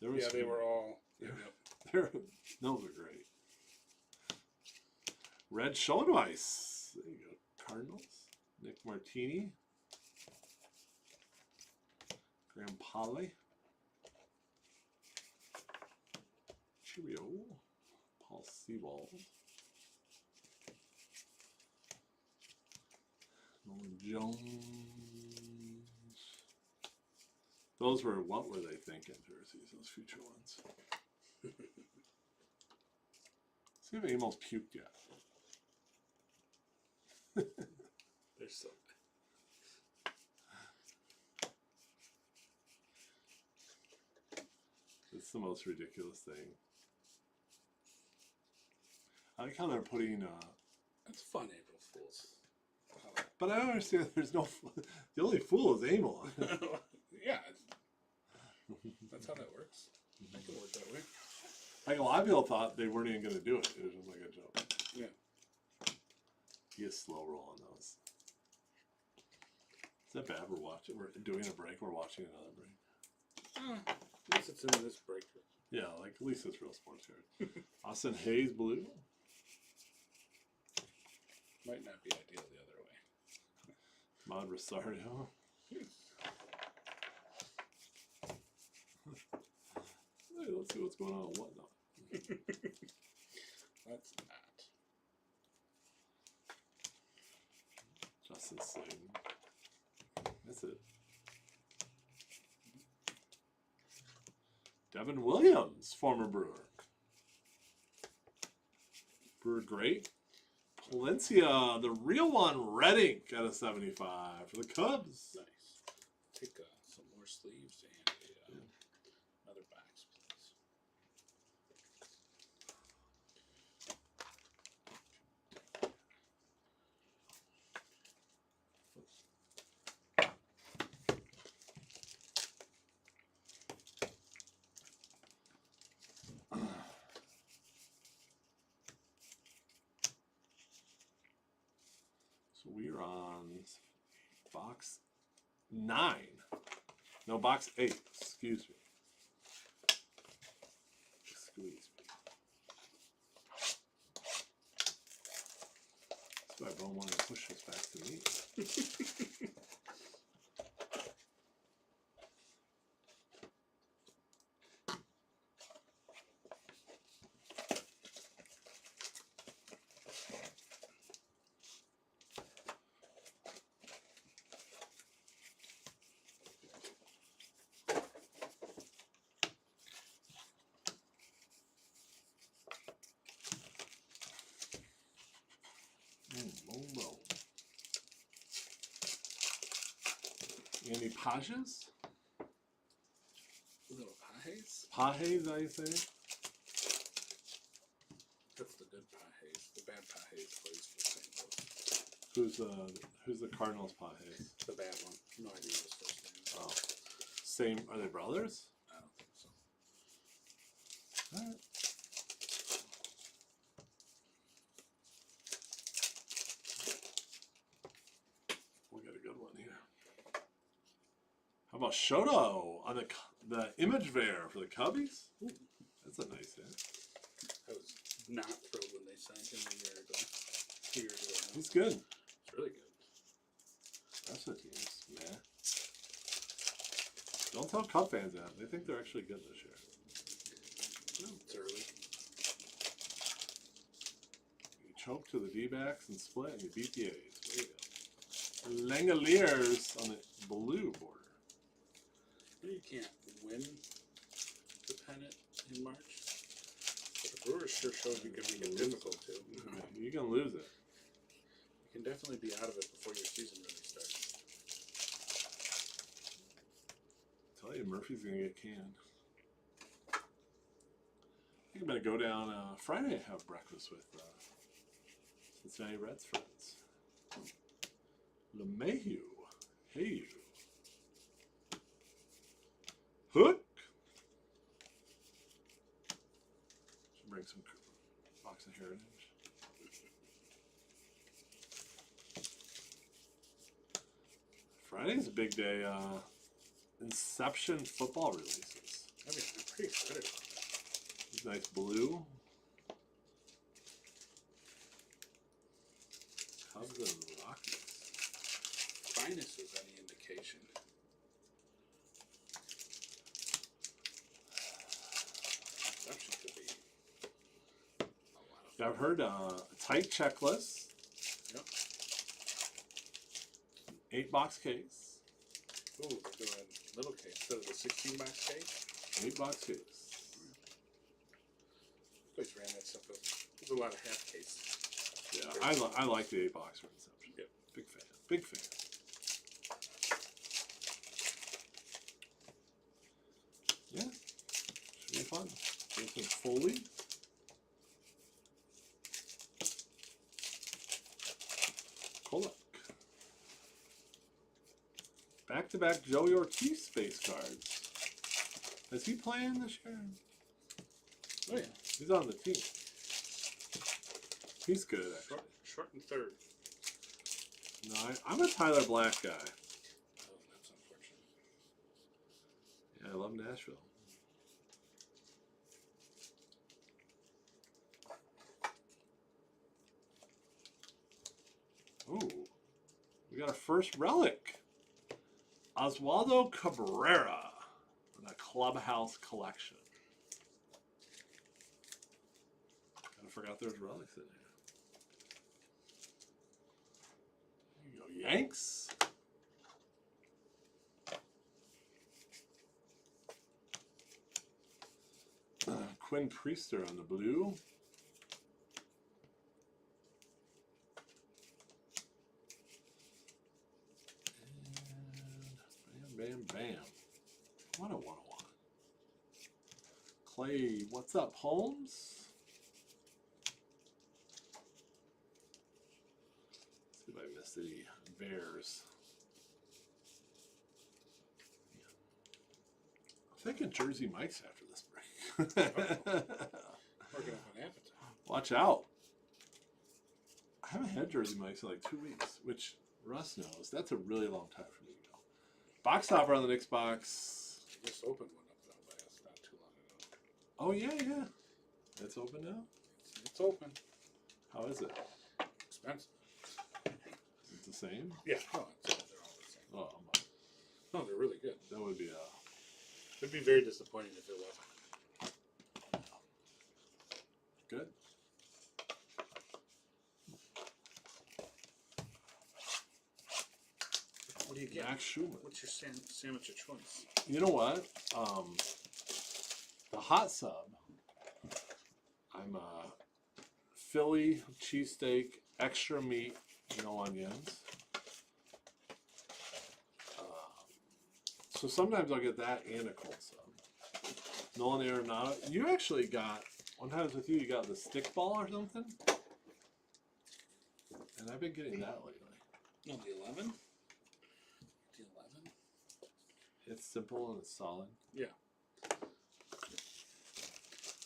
There yeah. They some- were all. Yeah. Yep. They're, those are great. Red Schoenweiss. There you go. Cardinals. Nick Martini. Graham Polley. Cheerio. Paul Seawald. Nolan Jones. Those were, what were they thinking, jerseys, those future ones? See if Amos puked yet. They're so. It's the most ridiculous thing. I like how they're putting. That's fun, April Fools. But I don't understand. There's no. The only fool is Amon. Yeah, that's how that works. I can work that way. Like a lot of people thought they weren't even going to do it. It was just like a joke. Yeah. He is slow rolling those. Is that bad? We're watching. We're doing a break. We're watching another break. At least it's in this break. Yeah, like at least it's real sports card. Austin Hayes blue. Might not be ideal the other way. Mod Rosario. Hey, let's see what's going on and whatnot. Let's not. Justin Slayton. That's it. Devin Williams, former Brewer. Brewer great. Palencia, the real one, red ink out of 75 for the Cubs. Nice. Take some more sleeves and another box, please. So we're on box 9. No, box 8. Excuse me. Excuse me. That's why Bo wanted to push this back to me. Low. Andy Pages? Little Pajes? Pages, is that how you say it? That's the good Pajes. The bad Pajes plays for St. Louis. Who's the Cardinals Pages? The bad one. No idea what his first name is. Oh. Same, are they brothers? I don't think so. Alright. We got a good one here. How about Shoto on the image bear for the Cubbies? Ooh, that's a nice hit. I was not thrilled when they signed him a year ago. 2 years ago now. He's good. It's really good. That's what teams, man. Don't tell Cub fans that. They think they're actually good this year. No, it's early. You choke to the D-backs and split, and you beat the A's. There you go. Langoliers on the blue border. You can't win the pennant in March. But the Brewers sure showed you can make it difficult to. You can lose it. You can definitely be out of it before your season really starts. Tell you, Murphy's gonna get canned. I think I'm gonna go down Friday and have breakfast with Cincinnati Reds friends. LeMahieu. Hey you. Hook. Should bring some box of Heritage. Friday's a big day. Inception football releases. I mean, I'm pretty excited about that. These nice blue. Cubs and Rockies. Finest is any indication. Inception could be a lot of Yeah, I've heard a tight checklist. Yep. 8-box case. Ooh, they're doing little case instead of the 16-box case. 8-box case. Always ran that stuff. There's a lot of half case. Yeah, I like the 8-box for Inception. Yep. Big fan. Big fan. Yeah. Should be Mason Foley. Kolek. Back-to-back Joey Ortiz space cards. Is he playing this year? Oh, yeah. He's on the team. He's good, actually. Short and third. No, I'm a Tyler Black guy. Oh, that's unfortunate. Yeah, I love Nashville. Ooh, we got a first relic. Oswaldo Cabrera in a Clubhouse collection. I forgot there's relics in here. There you go, Yanks. Quinn Priester on the blue. And bam, bam, bam. What a 101. Clay, what's up, Holmes? Let's see if I missed any Bears. I'm thinking Jersey Mike's after this break. Working up an appetite. Watch out. I haven't had Jersey Mike's in like 2 weeks, which Russ knows. That's a really long time for me to go. Box topper on the next box. I just opened one up though last not too long ago. Oh, yeah. It's open now? It's open. How is it? Expensive. Is it the same? Yeah. Oh, they're all the same. Oh, my. No, they're really good. That would be It'd be very disappointing if it wasn't. good. What do you get? Max Schumann. What's your sandwich of choice? You know what? The hot sub. I'm a Philly cheesesteak, extra meat, no onions. So sometimes I'll get that and a cold sub. Nolan Arenado. You actually got, one time I was with you, you got the stick ball or something? And I've been getting that lately. No, the 11. The 11. It's simple and it's solid. Yeah.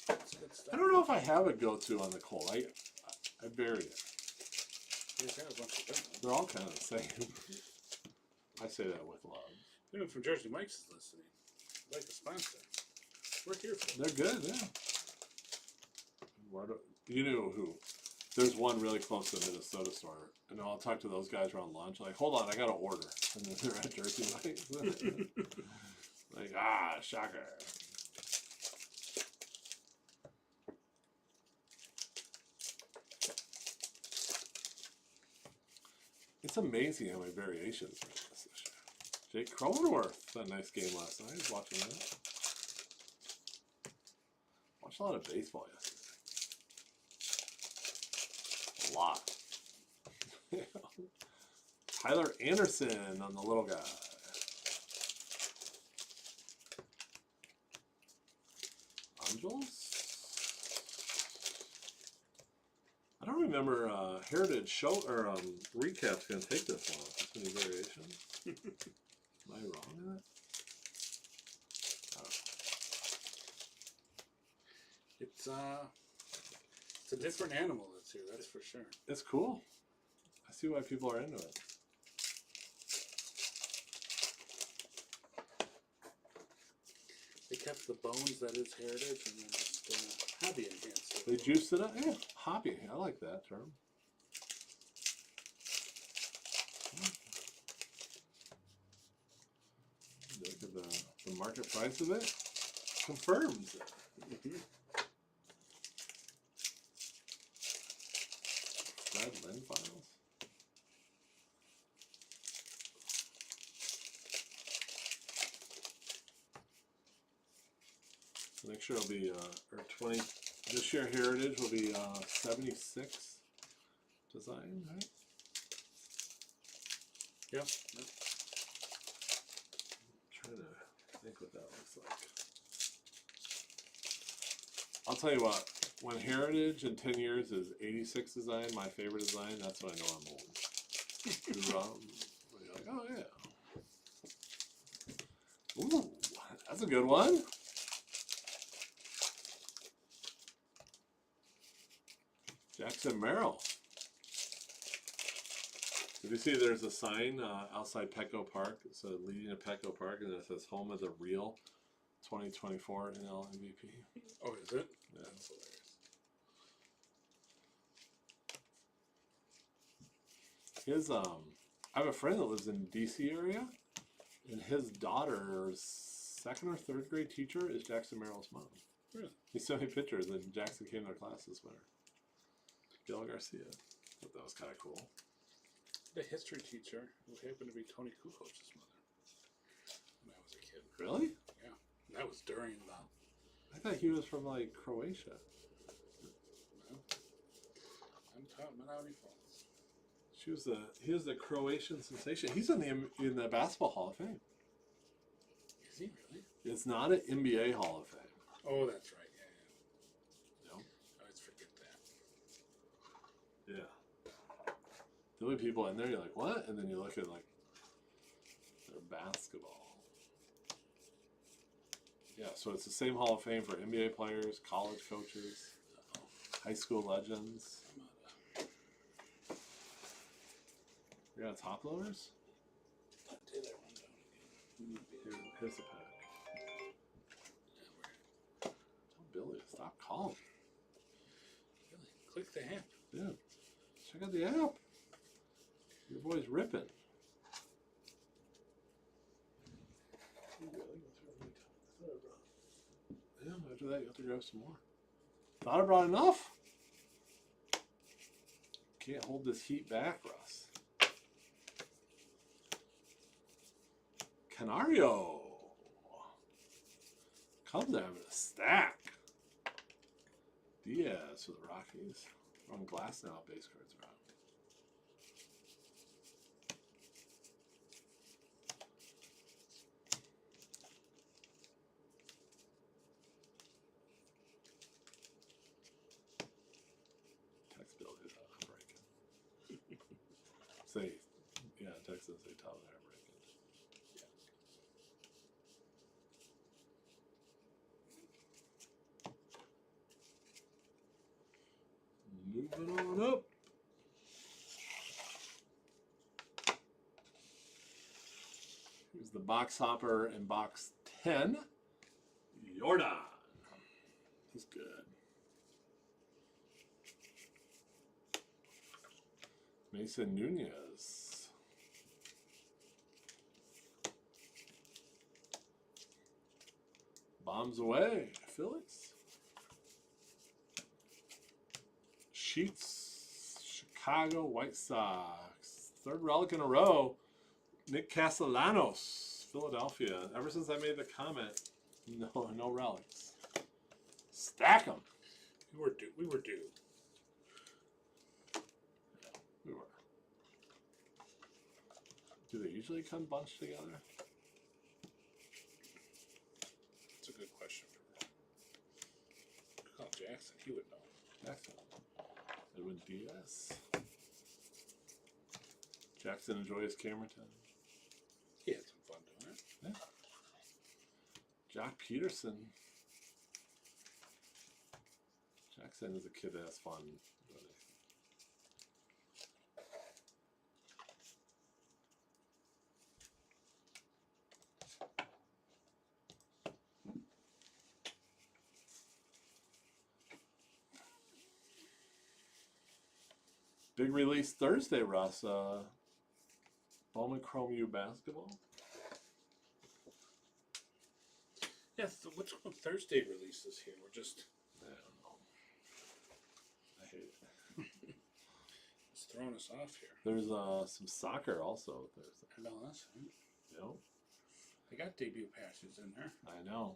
That's good stuff. I don't know if I have a go-to on the cold. I vary it. You got a bunch of them. They're all kind of the same. I say that with love. Even from Jersey Mike's is listening. I'd like to sponsor. We're here for it. They're good, yeah. You know who? There's one really close to the Minnesota store, and I'll talk to those guys around lunch. Like, hold on, I got to order, and then they're at Jersey Mike's. Like, shocker. It's amazing how many variations there is this year. Jake Cronenworth had a nice game last night. I was watching that. Watched a lot of baseball yesterday. A lot. Tyler Anderson on the little guy. Angels? I don't remember Heritage show or recap's gonna take this long. This many variations. Am I wrong in that? I don't know. It's a different animal that's here, that's for sure. It's cool. I see why people are into it. They kept the bones that is heritage and then just hobby enhanced it. They juiced it up. Yeah, hobby. I like that term. Look at the market price of it. Confirms it. Mhm. Brad Lynn files. So next year will be or 20. This year Heritage will be 76 design, right? Yep. I'm trying to think what that looks like. I'll tell you what. When Heritage in 10 years is 86 design, my favorite design, that's when I know I'm old. 'Cause, you're like, oh yeah. Ooh, that's a good one. Jackson Merrill. Did you see there's a sign outside Petco Park? It's leading to Petco Park, and it says "Home of the Real 2024 NL MVP." Oh, is it? Yeah. That's hilarious. His I have a friend that lives in D.C. area, and his daughter's second or third grade teacher is Jackson Merrill's mom. Really? He sent me pictures, and Jackson came to their class this winter. Gail Garcia. Thought that was kind of cool. The history teacher who happened to be Tony Kukoc's mother when I was a kid. Really? Yeah. That was during the. I thought he was from like Croatia. Well, I'm taught Menominee Falls. He was the Croatian sensation. He's in the Basketball Hall of Fame. Is he really? It's not an NBA Hall of Fame. Oh, that's right. Yeah. No. I always forget that. Yeah. There'll be people in there. You're like, what? And then you look at like their basketball. Yeah. So it's the same Hall of Fame for NBA players, college coaches, high school legends. You got top loaders? I'll take that one down again. Here's the pack. Tell Billy to stop calling. Really? Click the app. Yeah. Check out the app. Your boy's ripping. Yeah, after that, you have to grab some more. Thought I brought enough? Can't hold this heat back, Russ. Canario. Cubs are having a stack. Diaz for the Rockies. Wrong glass now, base cards are out. Text Bill is breaking. Say, yeah, Texas, they tell they're breaking. Moving on up. Here's the box hopper in box 10. Jordan. He's good. Mason Nunez. Bombs away. Phillies. Sheets. Chicago White Sox. Third relic in a row. Nick Castellanos. Philadelphia. Ever since I made the comment, no relics. Stack them. We were due. We were. Do they usually come bunched together? That's a good question for Call Jackson. He would know. Jackson. Edwin Diaz. Jackson enjoy his camera time. He had some fun doing it. Yeah. Jock Peterson. Jackson is a kid that has fun. Big release Thursday, Russ. Bowman Chrome U basketball. Yeah, what's with Thursday releases here? We're just I don't know. I hate it. it's throwing us off here. There's some soccer also Thursday. MLS, right? You know? They got debut patches in there. I know.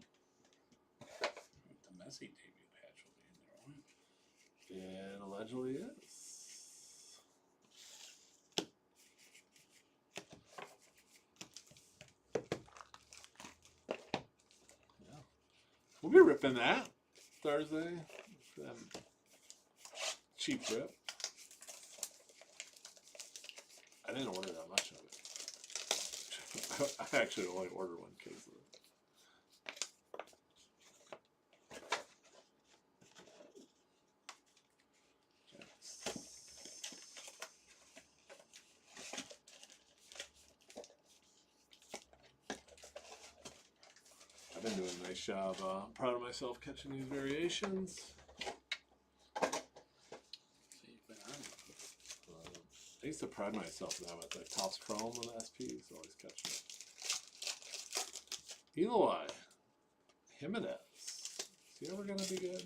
The Messi debut patch will be in there, won't it? And allegedly is. Yeah. We'll be ripping that. Thursday. Cheap rip. I didn't order that much of it. I actually only ordered one case of it. I've been doing a nice job. I'm proud of myself catching these variations. So you've been on it. I used to pride myself now with the Topps Chrome and the SPs, always catching it. Eloy Jimenez. Is he ever gonna be good?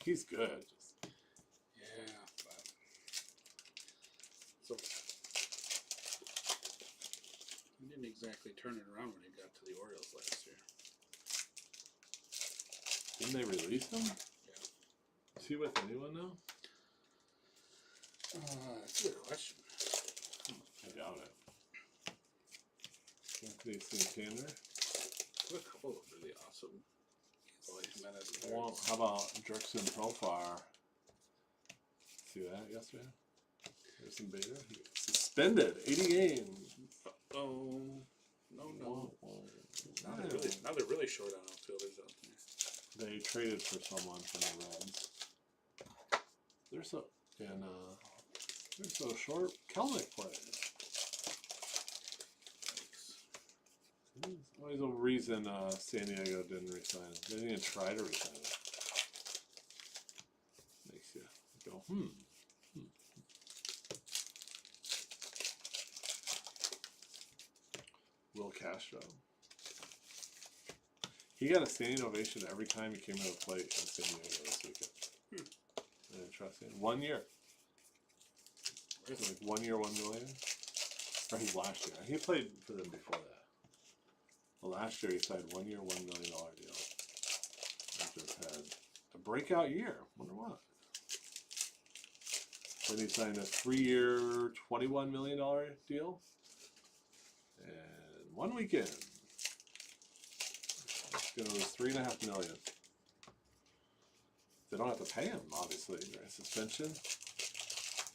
He's good. Yeah, but so he didn't exactly turn it around when he got to the Orioles last year. Didn't they release him? Yeah. Is he with anyone now? That's a good question. I doubt it. Anthony Santander. There's a couple of really awesome Eloy Jimenez Well, cards. how about Jerkson Profar? See that yesterday? There's some beta. He got suspended 80 games. Oh, no. Whoa, whoa. Now they're really short on outfielders out there. They traded for someone from the Reds. They're so short. Kelnick plays. Yikes. Always a reason San Diego didn't resign him. They didn't even try to resign him. Makes you go, Will Castro. He got a standing ovation every time he came to the plate in San Diego this weekend. Interesting. 1 year. Really? Like 1 year, 1 million. Or his last year. He played for them before that. Well, last year he signed 1 year, $1 million deal. He just had a breakout year. Wonder what. Then he signed a 3-year, $21 million deal. And 1 weekend goes $3.5 million. They don't have to pay him, obviously, during suspension.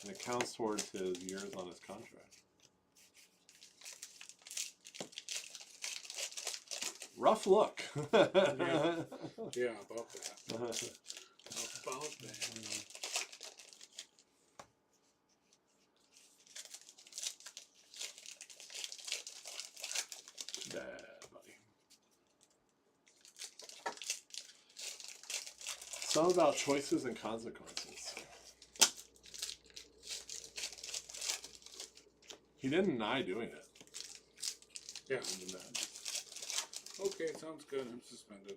And it counts towards his years on his contract. Rough look. Yeah, about that. About that. Bad, buddy. Some about choices and consequences. He didn't deny doing it. Yeah. In the match. Okay, sounds good. I'm suspended.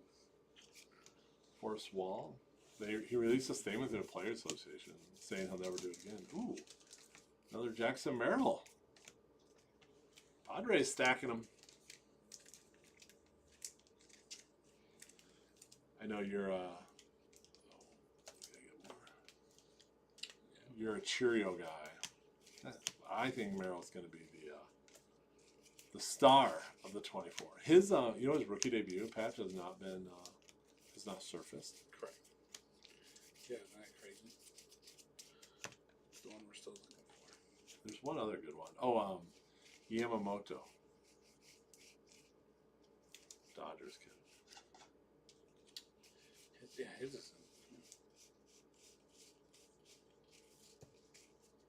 Forrest Wall. He released a statement to the Players Association saying he'll never do it again. Ooh, another Jackson Merrill. Padres stacking him. I know you're you're a Cheerio guy. I think Merrill's going to be the star of the 24. His his rookie debut patch has not surfaced. Correct. Yeah, isn't that crazy? It's the one we're still looking for. There's one other good one. Oh, Yamamoto. Dodgers kid. His is.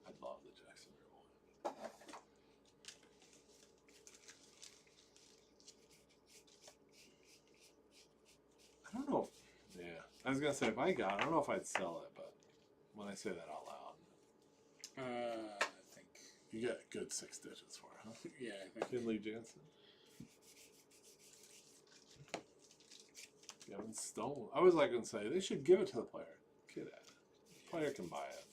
I love the Jackson Merrill one. I don't know. I was gonna say if I don't know if I'd sell it, but when I say that out loud, I think. you get good 6 digits for it, huh? Yeah, I think. Finley Jansen. Gavin Stone. I was like gonna say they should give it to the player. Get at it. The player can buy it.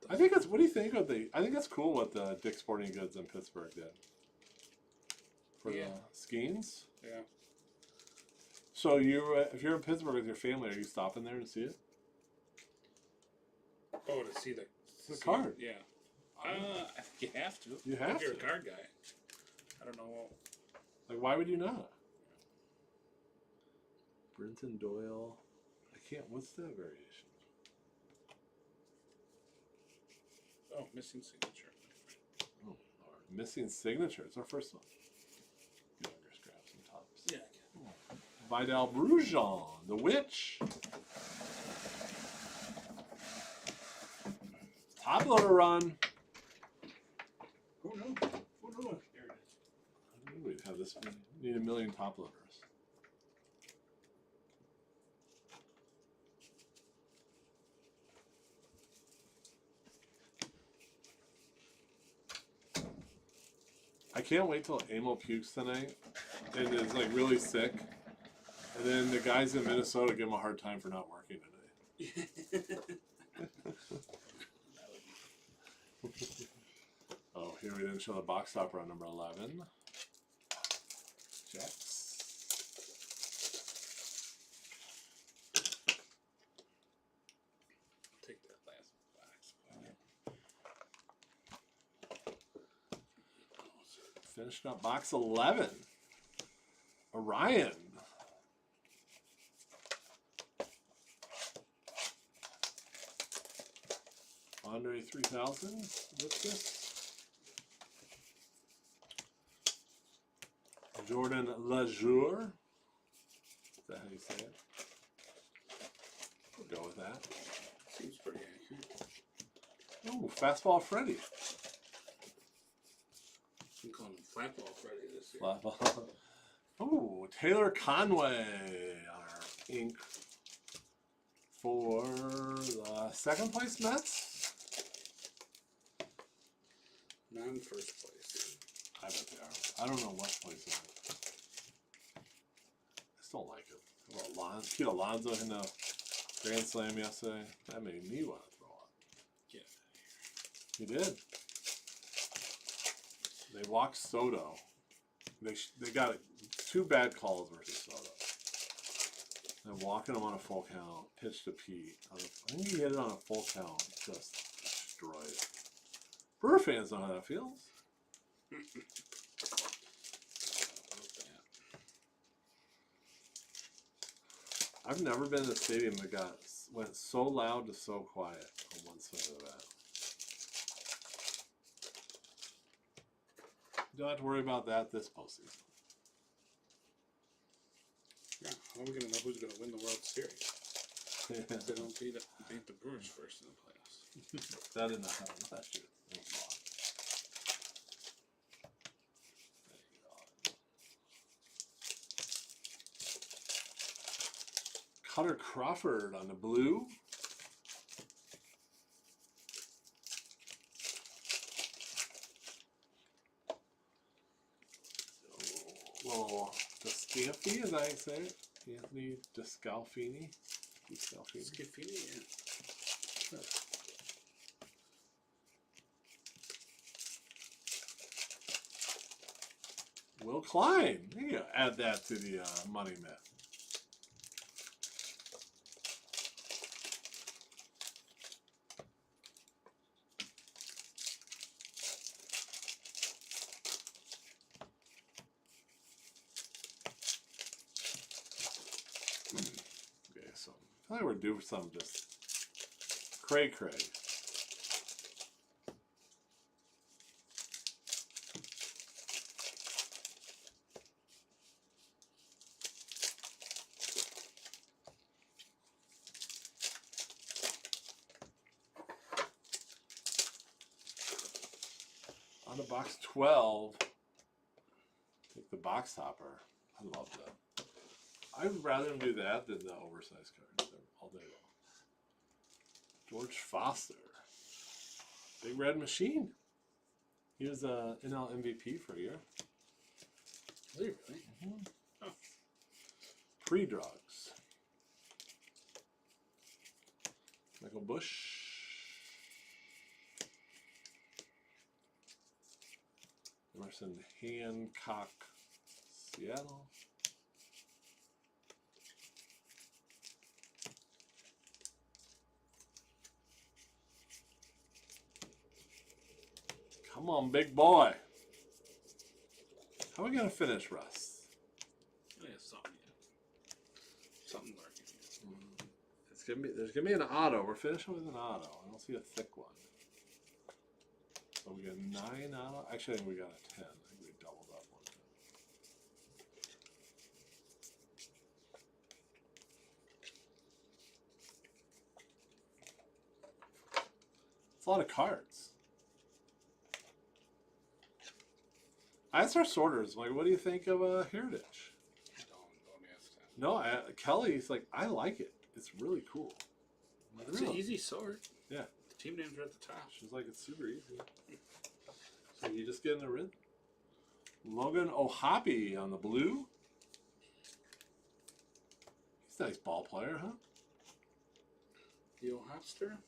I think it's. What do you think of the? I think it's cool what the Dick's Sporting Goods in Pittsburgh did for Yeah. the Skeens. Yeah. So if you're in Pittsburgh with your family, are you stopping there to see it? Oh, to see the card. Yeah. I think you have to. You have if you're to. a card guy. I don't know. Like, why would you not? Brenton Doyle. I can't. What's that variation? Oh, missing signature. Oh, Lord. Missing signature. It's our first one. Youngers grab some tops. Yeah. Vidal Brujon, the Witch. Top loader run. Oh no. Oh no. Here it is. I knew we'd have this. We need a million top loaders. I can't wait till Amo pukes tonight and is like really sick. And then the guys in Minnesota give him a hard time for not working tonight. Oh, here we didn't show the box topper on number 11. Jets. Take that last box. Finishing up box 11. Orion. Andre 3000. What's this? Jordan Lajour. Is that how you say it? We'll go with that. Seems pretty accurate. Ooh, fastball Freddy. I'm calling him Flatball Freddy this year. Fastball. Ooh, Taylor Conway, our ink for the second place Mets. Non-first place. I bet they are. I don't know what place they're in. I still don't like it. How about Kid Alonso in the Grand Slam yesterday? That made me want to throw up. Get He did. They walked Soto. They got 2 bad calls versus Soto. And walking him on a full count, pitched to Pete. I think he hit it on a full count, just destroyed it. Brewer fans know how that feels. I've never been in a stadium that went so loud to so quiet on one side of the bat. Don't have to worry about that this postseason. Yeah, how are we going to know who's going to win the World Series? If they don't beat the Brewers first in the playoffs. That did not happen last year. It was lost. Cutter Crawford on the blue. Little Descalfini, as I say it. Anthony Descalfini. Schiffini, yeah. Will Klein. You gotta add that to the money myth. Okay, so I think we're due for some just cray. On to box 12. Take the box topper. I love that. I'd rather do that than the oversized cards all day long. George Foster. Big Red Machine. He was a NL MVP for a year. Are you really? Oh. Pre-drugs. Michael Bush. Emerson Hancock, Seattle. Come on, big boy. How are we gonna finish, Russ? Yeah, something lurking. It's gonna be. There's gonna be an auto. We're finishing with an auto. I don't see a thick one. So we got 9 auto. Actually, I think we got a 10. I think we doubled up one. It's a lot of cards. I asked our sorters, like, what do you think of Heritage? Don't ask that. No, Kelly's like, I like it. It's really cool. I'm like, It's really? an easy sort. Yeah. The team names are at the top. She's like, it's super easy. So you just get in the rhythm. Logan O'Hoppe on the blue. He's a nice ball player, huh? Theo Hopster.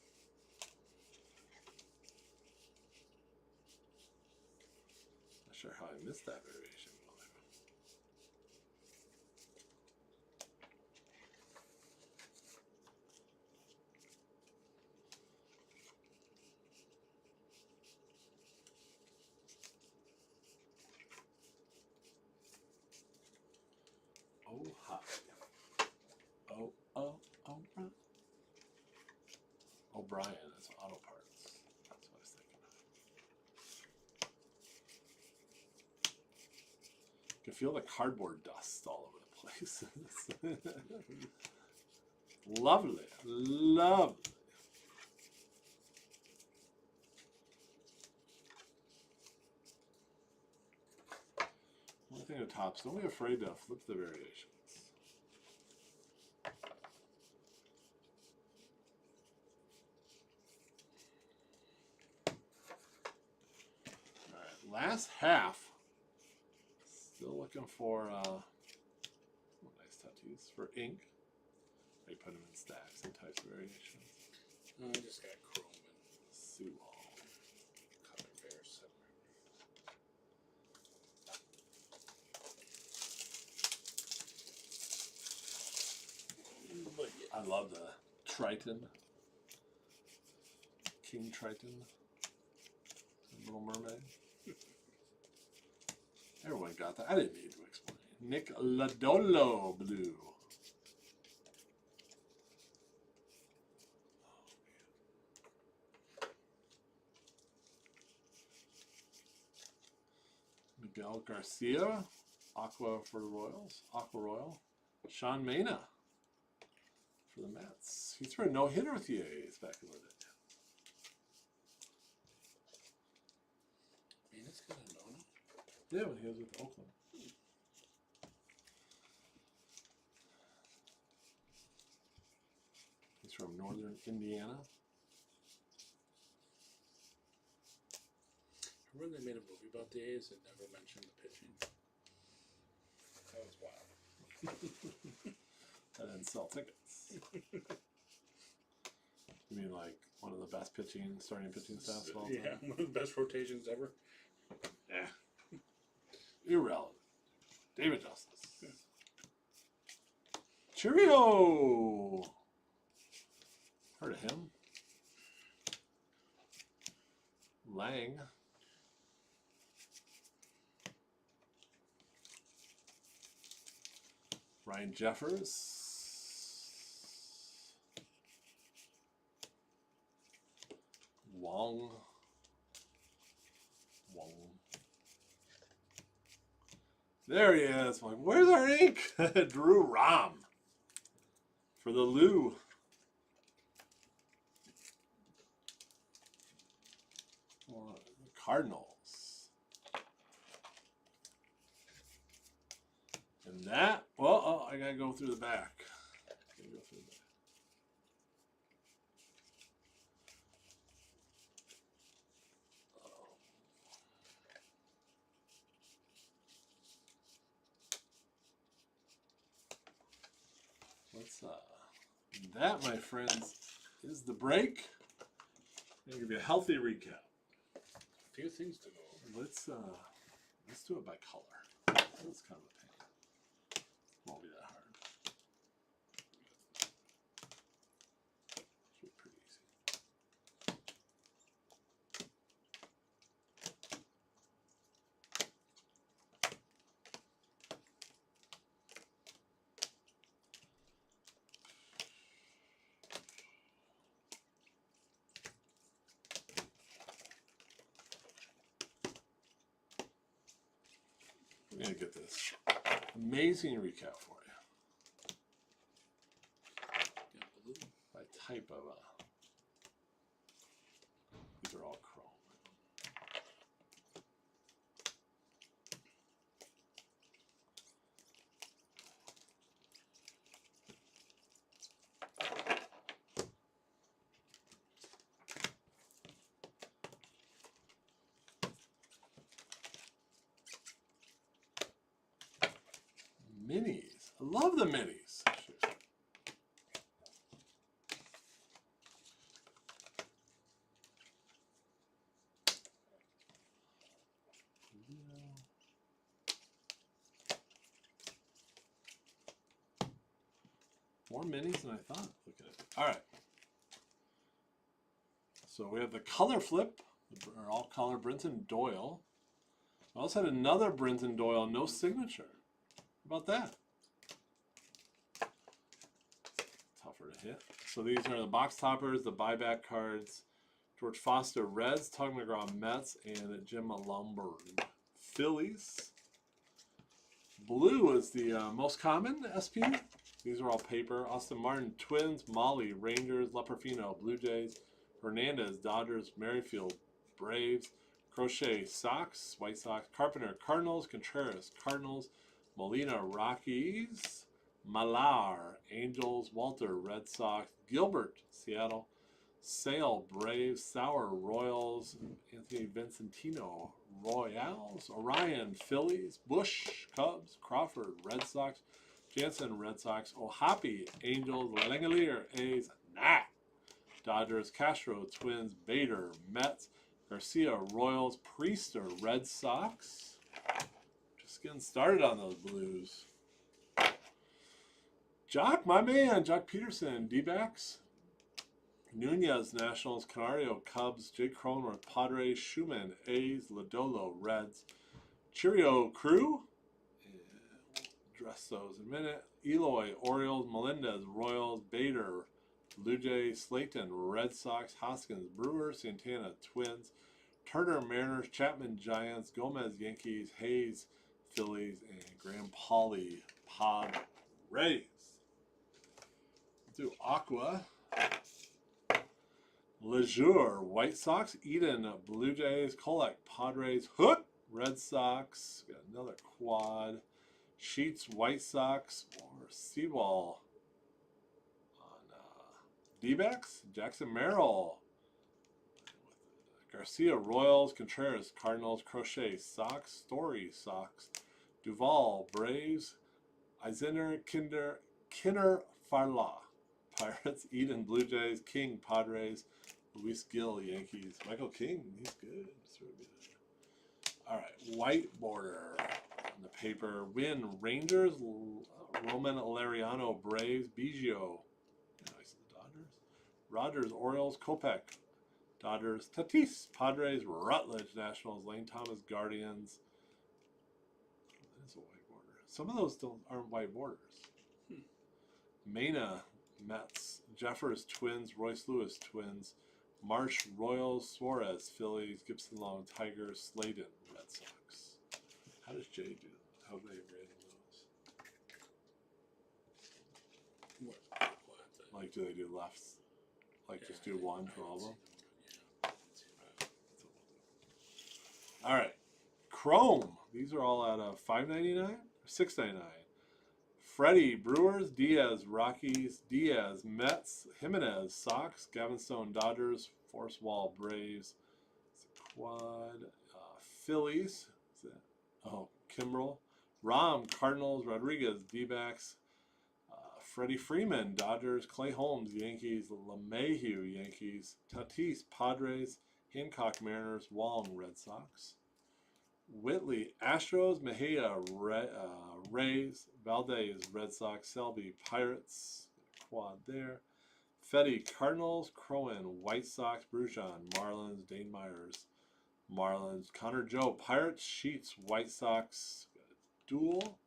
Not sure how I missed that variation. O'Brien, that's auto parts. That's what I was thinking of. You can feel the cardboard dust all over the place. Lovely. Lovely. One thing at tops, don't be afraid to flip the variations. Last half. Still looking for nice tattoos for ink. They put them in stacks and types of variations. I just got chrome and Sewall. color bear separate. But yeah. I love the Triton. King Triton. Little Mermaid. Everyone got that. I didn't need to explain. Nick Lodolo blue. Miguel Garcia, Aqua for the Royals. Aqua Royal. Sean Mena for the Mets. He threw a no-hitter with the A's back in the day. Mena's got a no-no? Yeah, when he was with Oakland. He's from northern Indiana. Remember they made a movie about the A's that never mentioned the pitching? That was wild. And then sell tickets. You mean like one of the best starting pitching staffs of all time? Yeah, one of the best rotations ever. Yeah. Irrelevant. David Justice. Cheerio! Heard of him? Lang. Ryan Jeffers. Wong. There he is. I'm like, where's our ink? Drew Rom for the Lou. Cardinals. And that, well, I gotta go through the back. That, my friends, is the break. I'm gonna give you a healthy recap. A few things to go over. Let's do it by color. That's kind of a pain. Won't be that hard. Should be pretty easy. Let me get this amazing recap for you Got blue. by type of these are all chrome. Minis. I love the minis. More minis than I thought. Look at it. All right. So we have the color flip, or all color Brenton Doyle. I also had another Brenton Doyle, no signature. How about that? Tougher to hit. So these are the box toppers, the buyback cards. George Foster Reds, Tug McGraw Mets, and Jim Lumberg Phillies. Blue is the most common SP. These are all paper. Austin Martin Twins, Molly Rangers, Leporfino Blue Jays, Hernandez Dodgers, Merrifield Braves, Crochet Sox, White Sox, Carpenter Cardinals, Contreras Cardinals, Molina Rockies, Malar Angels, Walter Red Sox, Gilbert Seattle, Sale Braves, Sauer Royals, Anthony Vincentino Royals, Orion Phillies, Bush Cubs, Crawford Red Sox, Jansen Red Sox, Ohapi Angels, Langelier A's, Dodgers, Castro Twins, Bader Mets, Garcia Royals, Priester Red Sox. Just getting started on those Blues. Jock, my man, Jock Peterson, D-backs. Nunez, Nationals, Canario, Cubs, Jake Cronenworth, Padres, Schumann, A's, Lodolo, Reds, Cheerio Crew. We'll address those in a minute. Eloy, Orioles, Melendez, Royals, Bader, Blue Jays, Slayton, Red Sox, Hoskins, Brewers, Santana, Twins, Turner, Mariners, Chapman, Giants, Gomez, Yankees, Hayes, Phillies, and Graham Pauley, Padres. We'll do Aqua. Lejeune, White Sox, Eden, Blue Jays, Kolek, Padres, Hook, Red Sox, got another quad, Sheets, White Sox, or Seawall on D-backs, Jackson Merrill, Garcia, Royals, Contreras, Cardinals, Crochet, Sox, Story, Sox, Duval, Braves, Eisner, Kinner, Farla, Pirates, Eden, Blue Jays, King, Padres, Luis Gill, Yankees. Michael King, he's good. He's really good. All right, white border on the paper. Win, Rangers, Roman Lariano, Braves, Biggio. Nice, the Dodgers. Rogers, Orioles, Kopech, Dodgers, Tatis, Padres, Rutledge, Nationals, Lane Thomas, Guardians. That is a white border. Some of those aren't white borders. Mena, Mets, Jeffers, Twins, Royce Lewis, Twins, Marsh, Royals, Suarez, Phillies, Gibson Long, Tigers, Slayton, Red Sox. How does Jay do? How do they rate those? What? Like, do they do lefts? Like, just do one for all of them? Yeah. All right. Chrome. These are all at $5.99 or $6.99. Freddie, Brewers, Diaz, Rockies, Diaz, Mets, Jimenez, Sox, Gavin Stone, Dodgers, Force Wall, Braves, Quad, Phillies, Kimbrel, Rom, Cardinals, Rodriguez, D-backs, Freddie Freeman, Dodgers, Clay Holmes, Yankees, LeMahieu, Yankees, Tatis, Padres, Hancock, Mariners, Wong, Red Sox. Whitley, Astros, Mejia, Rays, Valdez, Red Sox, Selby, Pirates, quad there. Fetty, Cardinals, Crowan, White Sox, Brujan, Marlins, Dane Myers, Marlins, Connor Joe, Pirates, Sheets, White Sox, duel.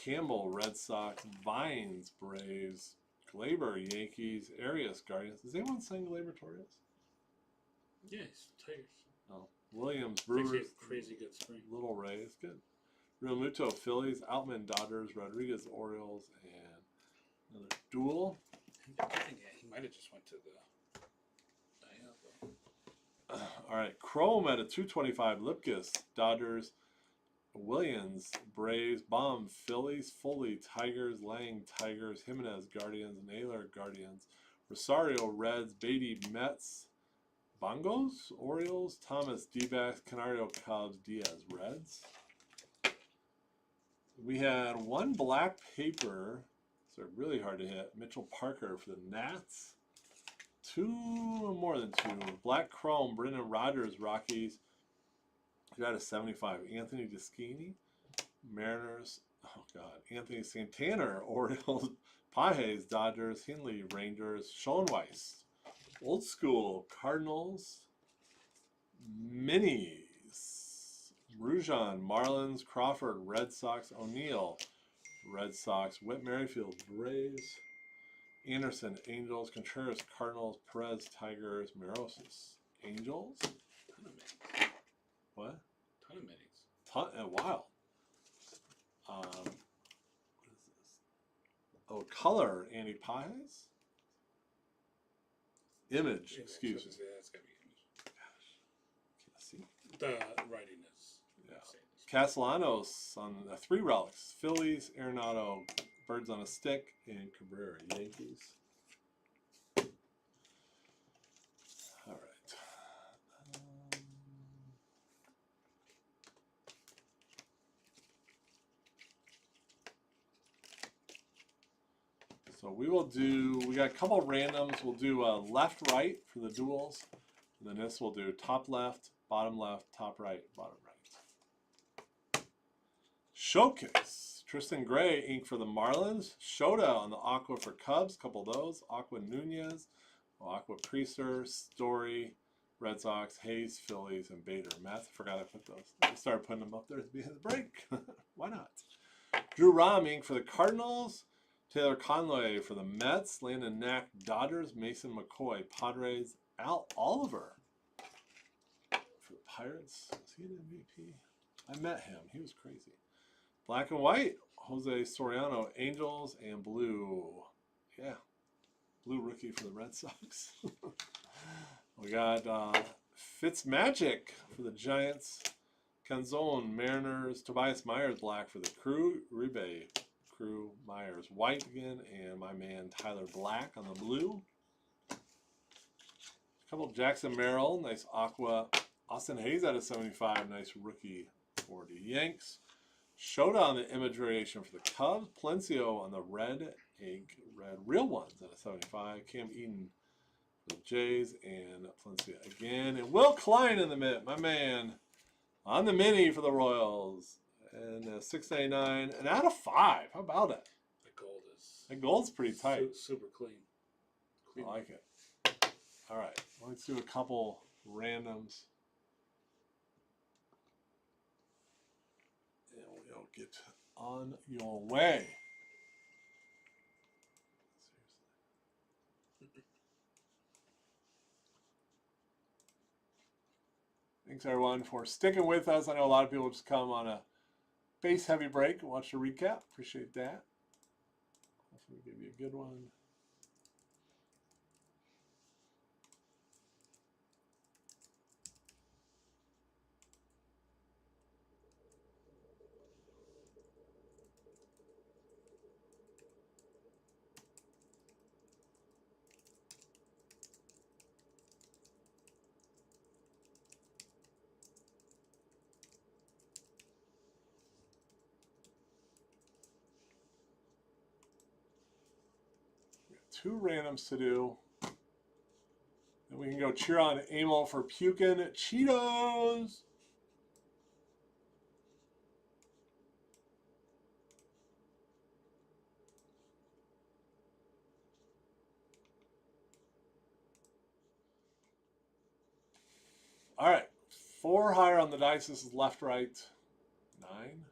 Campbell, Red Sox, Vines, Braves, Glaber, Yankees, Arias, Guardians. Does anyone sign Glaber Torres? Yes, Tigers. Oh, Williams, Crazy, Brewers, crazy good spring. Little Rays, good. Real Muto, Phillies, Outman, Dodgers, Rodriguez, Orioles, and another duel. I think he might have just went to the IL though. All right, Chrome at a 225, Lipkis, Dodgers, Williams, Braves, Bomb, Phillies, Foley, Tigers, Lang, Tigers, Jimenez, Guardians, Naylor, Guardians, Rosario, Reds, Beatty, Mets, Bongos, Orioles, Thomas, D-backs, Canario, Cubs, Diaz, Reds. We had one black paper, so really hard to hit. Mitchell Parker for the Nats. Two, more than two. Black Chrome, Brendan Rodgers, Rockies. We got a 75. Anthony Deschini, Mariners. Oh, God. Anthony Santana, Orioles. Pajes, Dodgers. Hindley, Rangers. Schoenweiss, Old School, Cardinals. Minis. Rujan, Marlins. Crawford, Red Sox. O'Neill, Red Sox. Whit Merrifield, Braves. Anderson, Angels. Contreras, Cardinals. Perez, Tigers. Merosis, Angels. Ton of minis. What? Ton of minis. Wow. What is this? Oh, color, Andy Pajes? Image, excuse me. Yeah, it's gotta be image. Can't see. The writing is Yeah. insane. Castellanos on the 3 relics. Phillies, Arenado, Birds on a Stick, and Cabrera, Yankees. All right. So we will do, we got a couple of randoms. We'll do left, right for the duels. And then this we'll do top left, top right, bottom right. Showcase. Tristan Gray, ink for the Marlins. Shota on the Aqua for Cubs. Couple of those. Aqua Nunez. Aqua Priester. Story. Red Sox. Hayes. Phillies. And Bader. Matt, I forgot I put those. I started putting them up there at the beginning of the break. Why not? Drew Rom, ink for the Cardinals. Taylor Conway for the Mets. Landon Knack, Dodgers. Mason McCoy, Padres. Al Oliver for the Pirates. Was he an MVP? I met him. He was crazy. Black and white. Jose Soriano, Angels, and blue. Yeah. Blue rookie for the Red Sox. We got Fitzmagic for the Giants. Canzone, Mariners. Tobias Myers, black for the Crew. Uribe, Crew. Myers, white again. And my man Tyler Black on the blue. A couple Jackson Merrill, nice aqua. Austin Hayes out of 75, nice rookie for the Yanks. Shota on the image variation for the Cubs. Plencio on the red real ones out of 75. Cam Eden for the Jays, and Plencio again. And Will Klein in the mid, my man, on the mini for the Royals. And 699, and out of 5. How about it? The gold is. That gold's pretty tight. Super clean. I like it. All right, let's do a couple randoms. And we'll get on your way. Thanks everyone for sticking with us. I know a lot of people just come on a base heavy break and watch the recap. Appreciate that. Hopefully give you a good one. Two randoms to do. Then we can go cheer on Emil for puking Cheetos. All right, 4 higher on the dice. This is left, right, 9.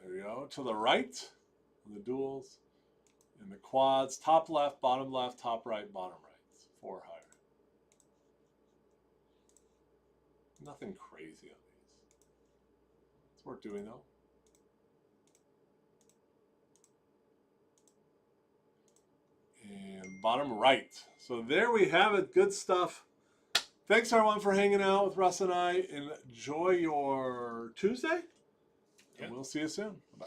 There we go. To the right on the duals. And the quads, top left, top right, bottom right. 4 higher. Nothing crazy on these. It's worth doing though. And bottom right. So there we have it. Good stuff. Thanks everyone for hanging out with Russ and I. Enjoy your Tuesday. Yeah. And we'll see you soon. Bye-bye.